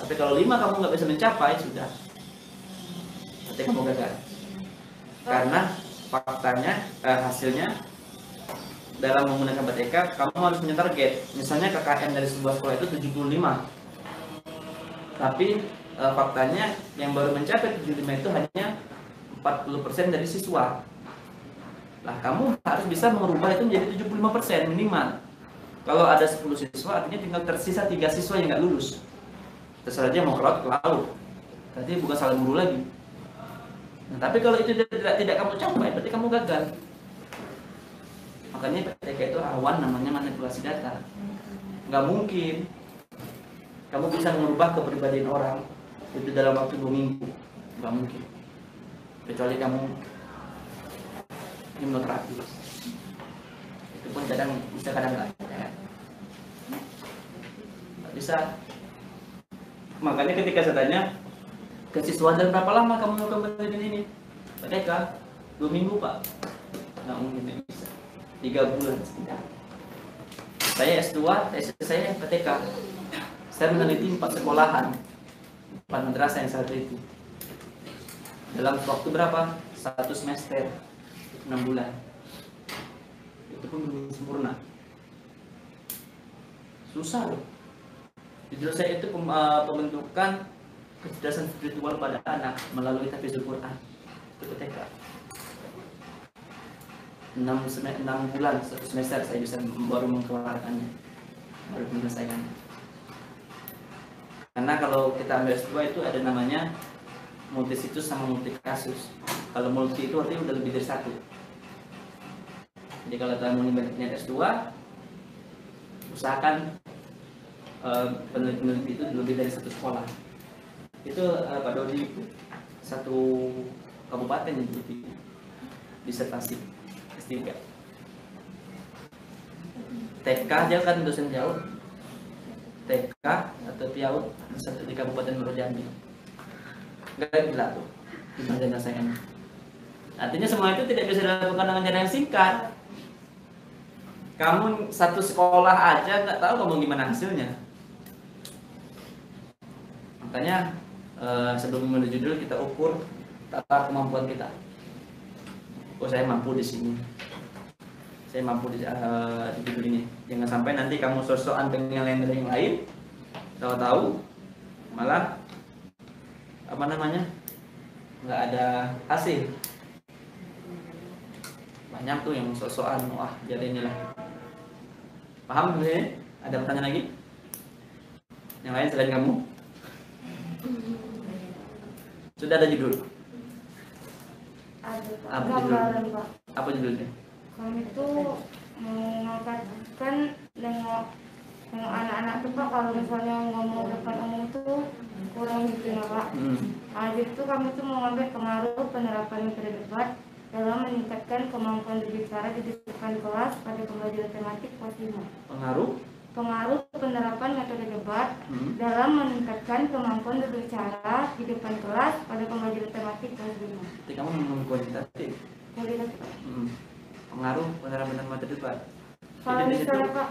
Tapi kalau 5 kamu nggak bisa mencapai, sudah berarti kamu gagal. Karena faktanya, hasilnya dalam menggunakan PTK, kamu harus punya target. Misalnya KKM dari sebuah sekolah itu 75. Tapi faktanya yang baru mencapai 75 itu hanya 40% dari siswa. Lah, kamu harus bisa merubah itu menjadi 75% minimal. Kalau ada 10 siswa, artinya tinggal tersisa 3 siswa yang nggak lulus. Terserah dia mau ke laut. Berarti bukan salah guru lagi. Nah, tapi kalau itu tidak kamu capai, berarti kamu gagal. Makanya PTK itu rawan namanya manipulasi data. Nggak mungkin kamu bisa merubah kepribadian orang itu dalam waktu 2 minggu. Nggak mungkin. Kecuali kamu hipnoterapi. Itu pun kadang bisa, kadang nggak. Nggak bisa. Makanya ketika saya tanya ke siswa, dan berapa lama kamu melakukan penelitian ini? PTK 2 minggu pak. Nggak mungkin, tidak bisa. 3 bulan sekitar. Saya S2, saya PTK. Saya meneliti 4 sekolahan, 4 madrasah yang saya teliti. Dalam waktu berapa? 1 semester, 6 bulan. Itu pun belum sempurna. Susah loh. Judul saya itu pembentukan kecerdasan spiritual pada anak melalui tahfidzul Quran. Itu PTK. 6 bulan, 1 semester saya bisa baru mengeluarkannya, baru menyelesaikannya. Karena kalau kita ambil S2 itu ada namanya multi situs sama multi kasus. Kalau multi itu artinya udah lebih dari 1. Jadi kalau kamu ingin S2, usahakan peneliti itu lebih dari 1 sekolah. Itu Pak Dodi 1 kabupaten yang jadi disertasi S3. TK dia kan dosen jauh, TK atau PIAUD di Kabupaten Muaro Jambi. Enggak gila tuh gimana rasanya. Artinya semua itu tidak bisa dilakukan dengan cara yang singkat. Kamu 1 sekolah aja nggak tahu kamu gimana hasilnya. Makanya sebelum menuju judul kita ukur tata kemampuan kita. Oh, saya mampu di sini. Saya mampu di judul ini. Jangan sampai nanti kamu sosokan pengen yang lain, tahu-tahu malah apa namanya nggak ada hasil. Banyak tuh yang sosokan, wah jadi inilah. Paham ini? Ada pertanyaan lagi? Yang lain selain kamu? Sudah ada judul? Ada Pak. Apa Gambaran judul? Pak. Apa judulnya? Kami tuh mengangkatkan nengok anak-anak tuh Pak, kalau misalnya ngomong depan umum tuh kurang gitu ya Pak. Nah, jadi tuh kami tuh mau ngambil pengaruh penerapan metode debat dalam meningkatkan kemampuan berbicara di depan kelas pada pembelajaran tematik kelas 5. Pengaruh penerapan metode debat dalam meningkatkan kemampuan berbicara di depan kelas pada pembelajaran tematik kelas 5. Jadi kamu memang kuantitatif. Kualitatif Pak. Pengaruh penerapan metode debat. Kalau Jadi di situ misalnya Pak,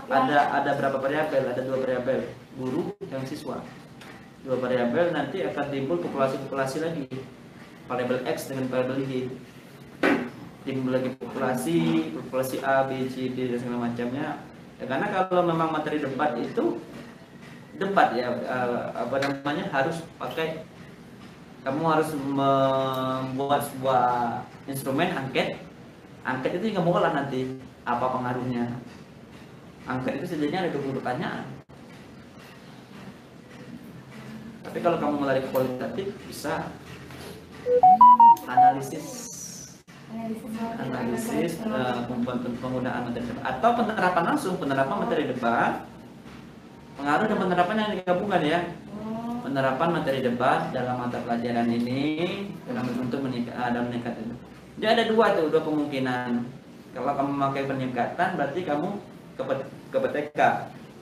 ada berapa variabel? Ada 2 variabel, guru dan siswa. 2 variabel, nanti akan timbul populasi lagi. Variabel X dengan variabel Y. Timbul lagi populasi A, B, C, D dan segala macamnya. Ya, karena kalau memang materi debat itu debat ya harus pakai Kamu harus membuat sebuah instrumen angket. Angket itu nggak boleh nanti apa pengaruhnya. Angket itu setidaknya ada 20 pertanyaan. Tapi kalau kamu lari ke kualitatif bisa analisis penggunaan materi debat atau penerapan langsung, penerapan materi debat, pengaruh dan penerapan yang digabungkan ya. Penerapan materi debat dalam mata pelajaran ini dalam bentuk meningkat itu. Jadi ada dua kemungkinan. Kalau kamu memakai peningkatan berarti kamu ke PTK.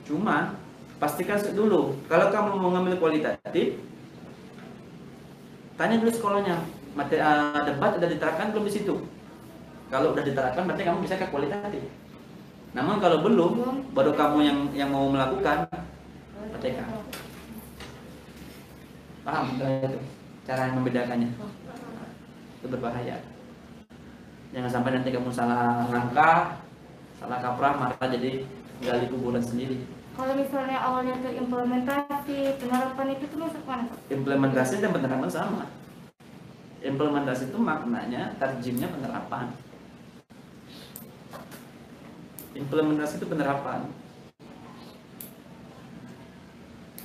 Cuma pastikan dulu kalau kamu mau mengambil kualitatif, tanya dulu sekolahnya materi debat sudah diterapkan belum di situ. Kalau udah diterapkan berarti kamu bisa ke kualitatif. Namun kalau belum, baru kamu yang mau melakukan PTK. Paham itu cara yang membedakannya? Itu berbahaya. Jangan sampai nanti kamu salah langkah, salah kaprah, malah jadi gali kuburan sendiri. Kalau misalnya awalnya ke implementasi, penerapan itu tuh masuk mana? Implementasi dan penerapan sama. Implementasi itu maknanya tarjimnya penerapan. Implementasi itu penerapan.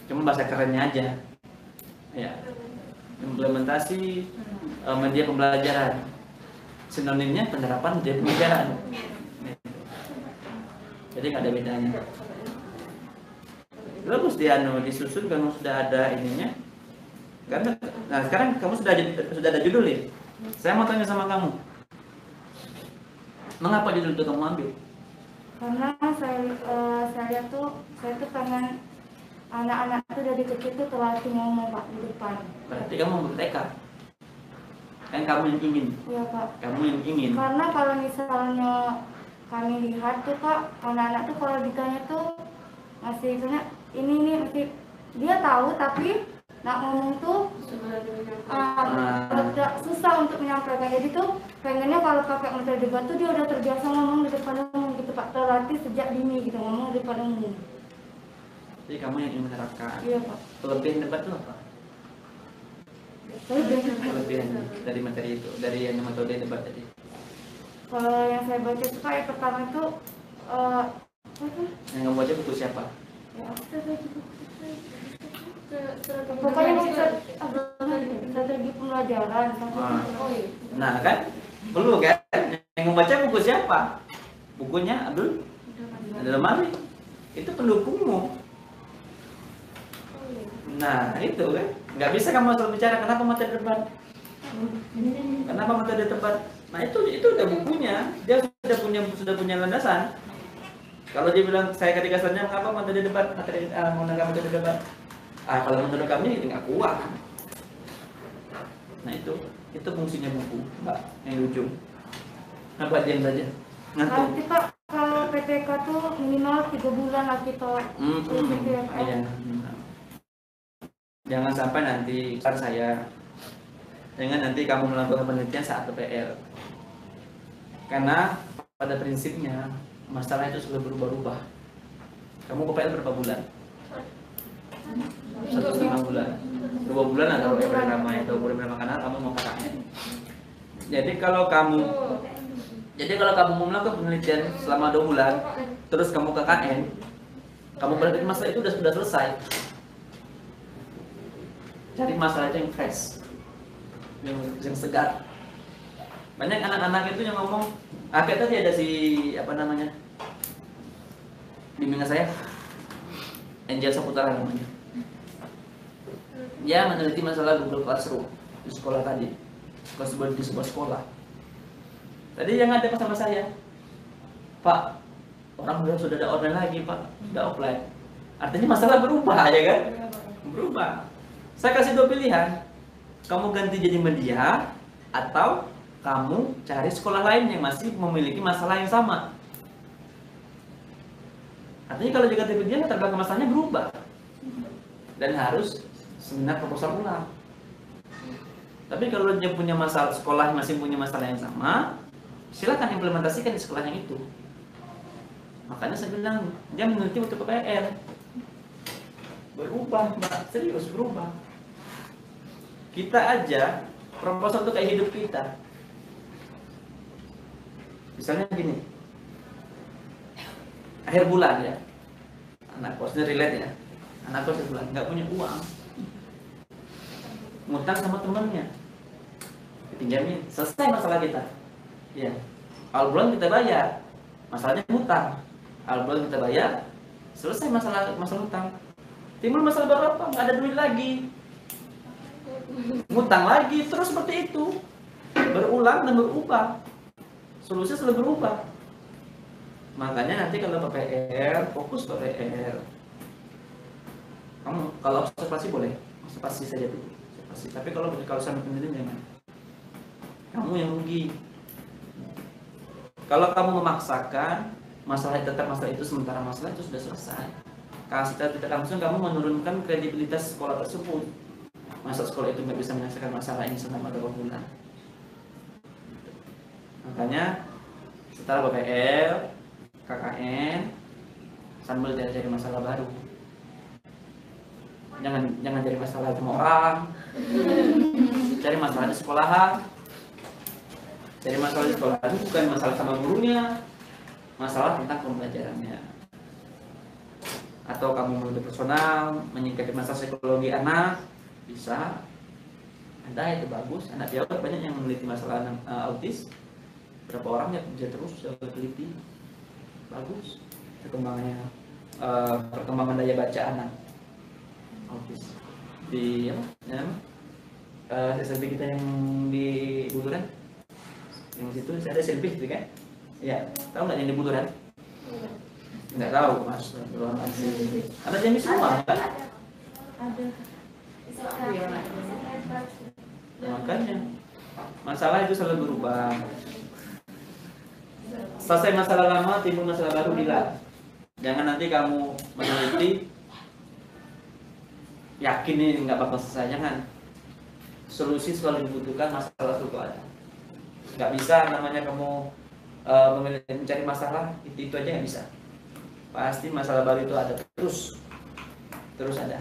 Cuma bahasa kerennya aja. Ya. Implementasi media pembelajaran. Sinonimnya penerapan media pembelajaran. Jadi nggak ada bedanya. Terus disusun kalau sudah ada ininya. Karena nah sekarang kamu sudah ada judul nih. Saya mau tanya sama kamu. Mengapa judul itu kamu ambil? Karena saya lihat tuh, saya tuh pengen anak-anak tuh dari kecil tuh terlatih ngomong Pak di depan. Berarti kamu bertekad. Kan kamu yang ingin. Iya Pak. Kamu yang ingin. Karena kalau misalnya kami lihat tuh Pak, anak-anak tuh kalau ditanya tuh masih misalnya ini masih dia tahu tapi nak ngomong tuh susah untuk menyampaikan. Jadi tuh pengennya kalau pakai materi debat tuh dia udah terbiasa ngomong di depan umum gitu Pak, terlatih sejak dini gitu ngomong di depan umum. Jadi kamu yang ingin menerapkan. Iya Pak. Kelebihan debat itu apa? Kelebihan dari materi itu, dari yang metode debat tadi. Kalau yang saya baca itu Pak, yang pertama itu yang kamu baca buku siapa? Ya, pokoknya strategi pembelajaran. Nah kan, perlu kan? Yang membaca buku siapa? Bukunya Abdul Malik. Itu pendukungmu. Nah itu kan, nggak bisa kamu asal bicara kenapa materi debat. Kenapa materi debat? Nah itu udah bukunya. Dia sudah punya landasan. Kalau dia bilang saya ketika dasarnya mengapa materi debat, menggunakan materi debat. Kalau menurut kami itu nggak kuat. Nah itu fungsinya buku, Mbak, yang di ujung. Apa diam saja? Ngantuk. Nanti Pak, kalau PTK tuh minimal 3 bulan lah kita. Iya. Jangan sampai nanti jangan nanti kamu melakukan penelitian saat PPL. Karena pada prinsipnya masalah itu sudah berubah-ubah. Kamu PPL berapa bulan? 1,5 bulan. 2 bulan atau ramai 2 bulan karena kamu mau KKN. Jadi kalau kamu mau melakukan penelitian selama 2 bulan, terus kamu KKN, kamu berarti masalah itu sudah selesai. Cari masalah itu yang fresh, yang segar. Banyak anak-anak itu yang ngomong, kayak tadi ada si bimbingan saya, Angel Saputra namanya. Dia meneliti masalah Google Classroom di sekolah tadi, di sebuah sekolah. Tadi yang ada sama saya, Pak, orang sudah ada online lagi Pak, sudah offline. Artinya masalah berubah ya kan? Berubah. Saya kasih 2 pilihan, kamu ganti jadi media atau kamu cari sekolah lain yang masih memiliki masalah yang sama. Artinya kalau juga ganti media, latar belakang masalahnya berubah dan harus seminar proposal ulang. Tapi kalau dia punya masalah, sekolah masih punya masalah yang sama, silakan implementasikan di sekolah yang itu. Makanya saya bilang dia meneliti untuk PPL berubah, Mbak, serius berubah. Kita aja proposal itu kayak hidup kita. Misalnya gini, akhir bulan ya, anak kosnya relate ya, anak kos bulan nggak punya uang, ngutang sama temennya, dipinjamin, selesai masalah kita. Ya, awal bulan kita bayar, masalahnya ngutang. Awal bulan kita bayar, selesai masalah utang. Timbul masalah baru apa? Nggak ada duit lagi, ngutang lagi, terus seperti itu, berulang dan berubah. Solusinya selalu berubah. Makanya nanti kalau PPR, fokus PPR. Kamu kalau observasi boleh, observasi saja dulu. Observasi. Tapi kalau sampai penelitian jangan. Kamu yang rugi. Kalau kamu memaksakan, masalah tetap masalah itu, sementara masalah itu sudah selesai. Kalau secara tidak langsung kamu menurunkan kredibilitas sekolah tersebut. Masa sekolah itu nggak bisa menyelesaikan masalah ini selama 2 bulan. Makanya setelah PPL, KKN, sambil cari masalah baru. Jangan cari masalah sama orang. Cari masalah di sekolahan. Cari masalah di sekolahan bukan masalah sama gurunya, masalah tentang pembelajarannya. Atau kamu lebih personal, menyingkapi masalah psikologi anak, bisa. Ada itu bagus. Anak Jawa banyak yang meneliti masalah autis. Berapa orang ya bisa terus teliti, bagus perkembangan daya baca anak autis di SMP kita yang di Buturan, yang situ ada selfie gitu kan? Ya, tahu nggak yang di Buturan? Nggak tahu mas, ada jenis semua kan? Ada. Makanya masalah itu selalu berubah. Selesai masalah lama, timbul masalah baru, hilang. Jangan nanti kamu meneliti yakin ini nggak bakal selesai. Jangan. Solusi selalu dibutuhkan, masalah itu ada. Nggak bisa namanya kamu mencari masalah itu aja nggak bisa. Pasti masalah baru itu ada terus ada.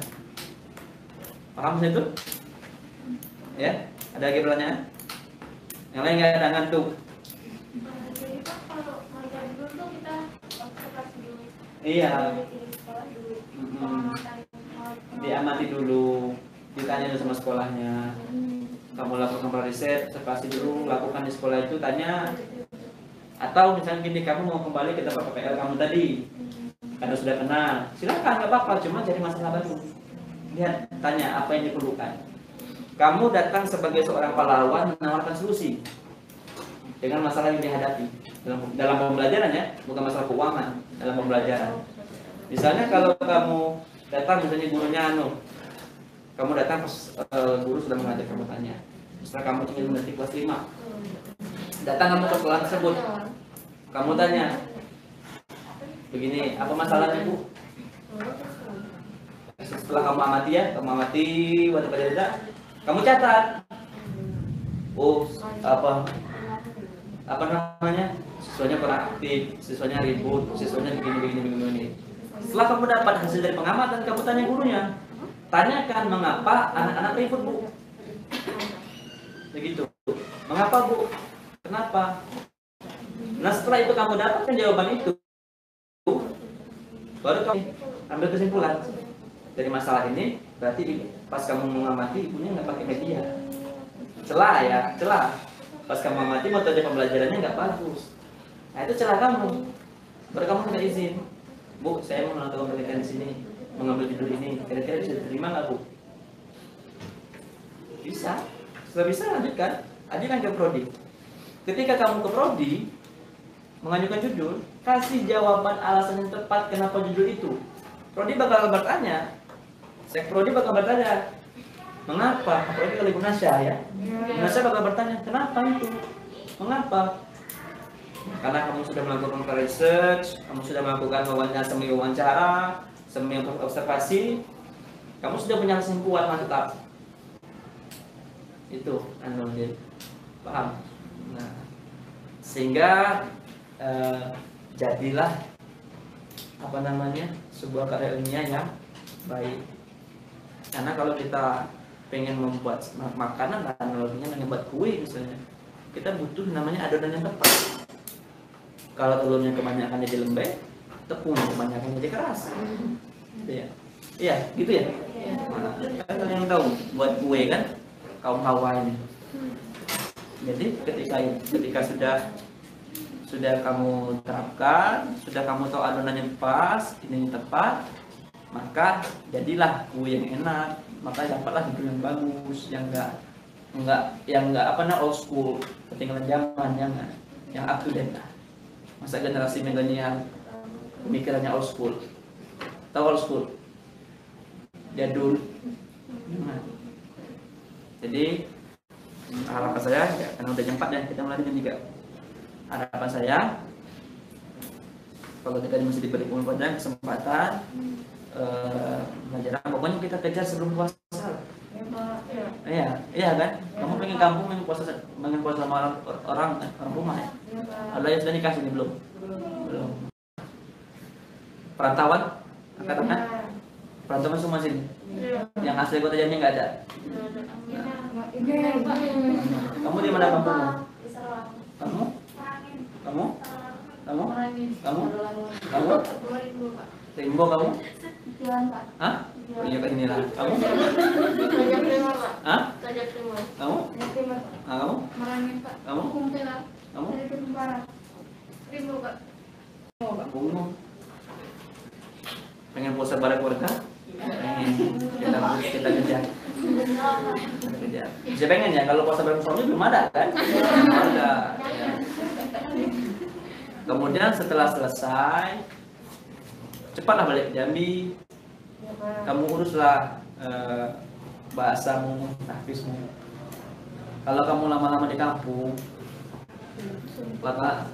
Paham itu? Ya, ada lagi pertanyaan? Yang lain nggak ada ngantuk? Iya. Diamati dulu, ditanya dulu sama sekolahnya. Kamu lakukan riset, observasi dulu, lakukan di sekolah itu, tanya. Atau misalnya gini, kamu mau kembali ke tempat PPL kamu tadi, karena sudah kenal, silakan, nggak apa-apa, cuma cari masalah baru. Lihat, tanya apa yang diperlukan. Kamu datang sebagai seorang pahlawan menawarkan solusi dengan masalah yang dihadapi dalam pembelajaran ya, bukan masalah keuangan, dalam pembelajaran. Misalnya kalau kamu datang, misalnya gurunya kamu datang pas guru sudah mengajar kamu tanya, misalnya kamu ingin mengerti kelas 5, datang kamu ke sekolah tersebut, kamu tanya begini, apa masalahnya Bu? Setelah kamu amati ya, kamu amati kamu catat, oh apa namanya, siswanya kurang aktif, siswanya ribut, siswanya begini. Setelah kamu dapat hasil dari pengamatan, kamu tanya gurunya, tanyakan mengapa anak-anak ribut Bu, begitu. Mengapa Bu? Kenapa? Nah setelah itu kamu dapatkan jawaban itu, baru kamu ambil kesimpulan dari masalah ini. Berarti pas kamu mengamati ibunya nggak pakai media, celah. Pas kamu mengamati metode pembelajarannya nggak bagus, nah itu celah kamu. Baru kamu minta izin, Bu, saya mau melakukan penelitian di sini, mengambil judul ini, kira-kira bisa diterima nggak Bu? Bisa. Sudah bisa, ajukan ke prodi. Ketika kamu ke prodi mengajukan judul, kasih jawaban alasan yang tepat kenapa judul itu. Prodi bakal bertanya, Prodi bakal bertanya, mengapa? Apalagi kalau Ibu Nasya ya, Nasya bakal bertanya, kenapa itu? Mengapa? Karena kamu sudah melakukan research, kamu sudah melakukan wawancara, semi observasi, kamu sudah punya kesimpulan mantap. Itu, paham? Nah, sehingga jadilah sebuah karya ilmiah yang baik. Karena kalau kita pengen membuat makanan, analoginya pengen buat kue misalnya, kita butuh namanya adonan yang tepat. Kalau telurnya kebanyakan jadi lembek, tepung kebanyakan jadi keras. Gitu ya. Iya, gitu ya. Nah, kan kalian tahu buat kue kan kaum Hawa ini. Jadi ketika sudah kamu terapkan, sudah kamu tahu adonan yang pas, ini yang tepat, maka jadilah kue yang enak. Maka dapatlah itu yang bagus, yang enggak apa namanya old school, ketinggalan zaman, yang up to date lah. Masa generasi milenial pemikirannya old school. Tahu old school? Jadul. Nah. Jadi harapan saya ya, karena udah jam 4 ya, kita mulai jam 3. Harapan saya kalau kita masih diberi kesempatan belajar, pokoknya kita kejar sebelum puasa. Iya kan? Kamu pengen kampung, pengen puasa sama orang rumah ya? Ada yang sudah nikah sini belum? Perantauan? Angkatan? Perantauan semua sini? Yang asli Kota Jambi nggak ada? Kamu di mana kampungmu? Kamu? Rimbo kamu? Hah? Iya ke sini lah. Kamu? Hah? Kamu? Kamu? Kamu? Kamu? Pengen puasa bareng keluarga? Pengen. Kita kejar. Bisa pengen ya, kalau puasa bareng suami belum ada kan? Ada. Kemudian setelah selesai, cepatlah balik ke Jambi. Kamu uruslah bahasamu, tahfizmu. Kalau kamu lama-lama di kampung, lama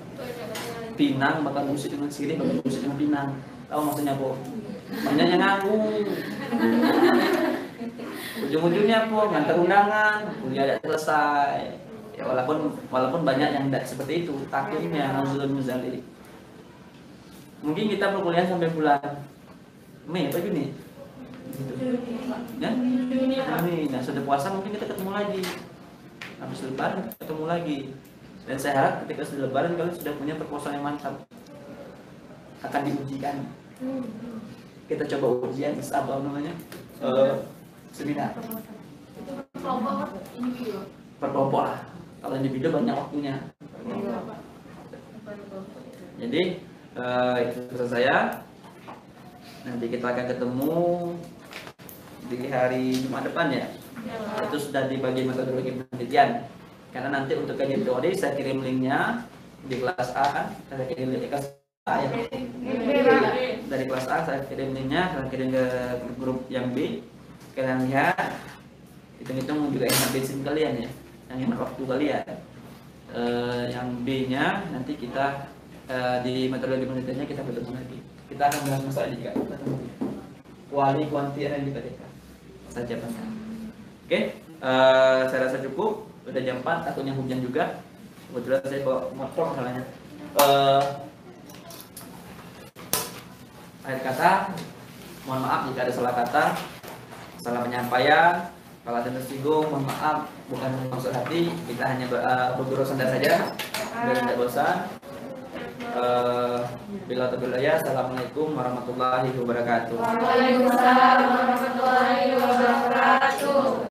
Pinang bakal musik dengan sini, bakal musik dengan Pinang. Tahu maksudnya Bu? Maknanya nganggung. Ujung-ujungnya Po ngantar undangan, kuliah tidak selesai. Ya walaupun banyak yang tidak seperti itu, takutnya Nazrul Muzali. Mungkin kita perkuliahan sampai bulan Mei atau Juni. Ya? Juni. Nah, sudah puasa mungkin kita ketemu lagi. Habis lebaran ketemu lagi. Dan saya harap ketika sudah lebaran kalian sudah punya proposal yang mantap. Akan diujikan. Kita coba ujian apa namanya? Seminar. Berkelompok lah. Kalau individu banyak waktunya. Jadi itu pesan saya. Nanti kita akan ketemu di hari Jumat depan ya. Itu sudah dibagi metodologi penelitian. Karena nanti untuk kajian teori saya kirim linknya di kelas A kan. Saya kirim link kelas A ya. Dari kelas A saya kirim linknya, saya kirim ke grup yang B. Kalian lihat, hitung-hitung juga enak bensin kalian ya, yang enak waktu kalian. Yang B-nya nanti kita di metodologi penelitiannya kita bertemu lagi. Kita akan bahas masalah ini juga. Kuali, kuanti, dan IPTK saja Pak. Oke, saya rasa cukup. Udah jam 4, takutnya hujan juga. Kebetulan saya bawa motor masalahnya. Akhir kata, mohon maaf jika ada salah kata, salah penyampaian. Kalau ada tersinggung, mohon maaf, bukan maksud hati. Kita hanya berurusan saja, biar tidak bosan. Bila terbilaya, assalamualaikum warahmatullahi wabarakatuh. Waalaikumsalam warahmatullahi wabarakatuh.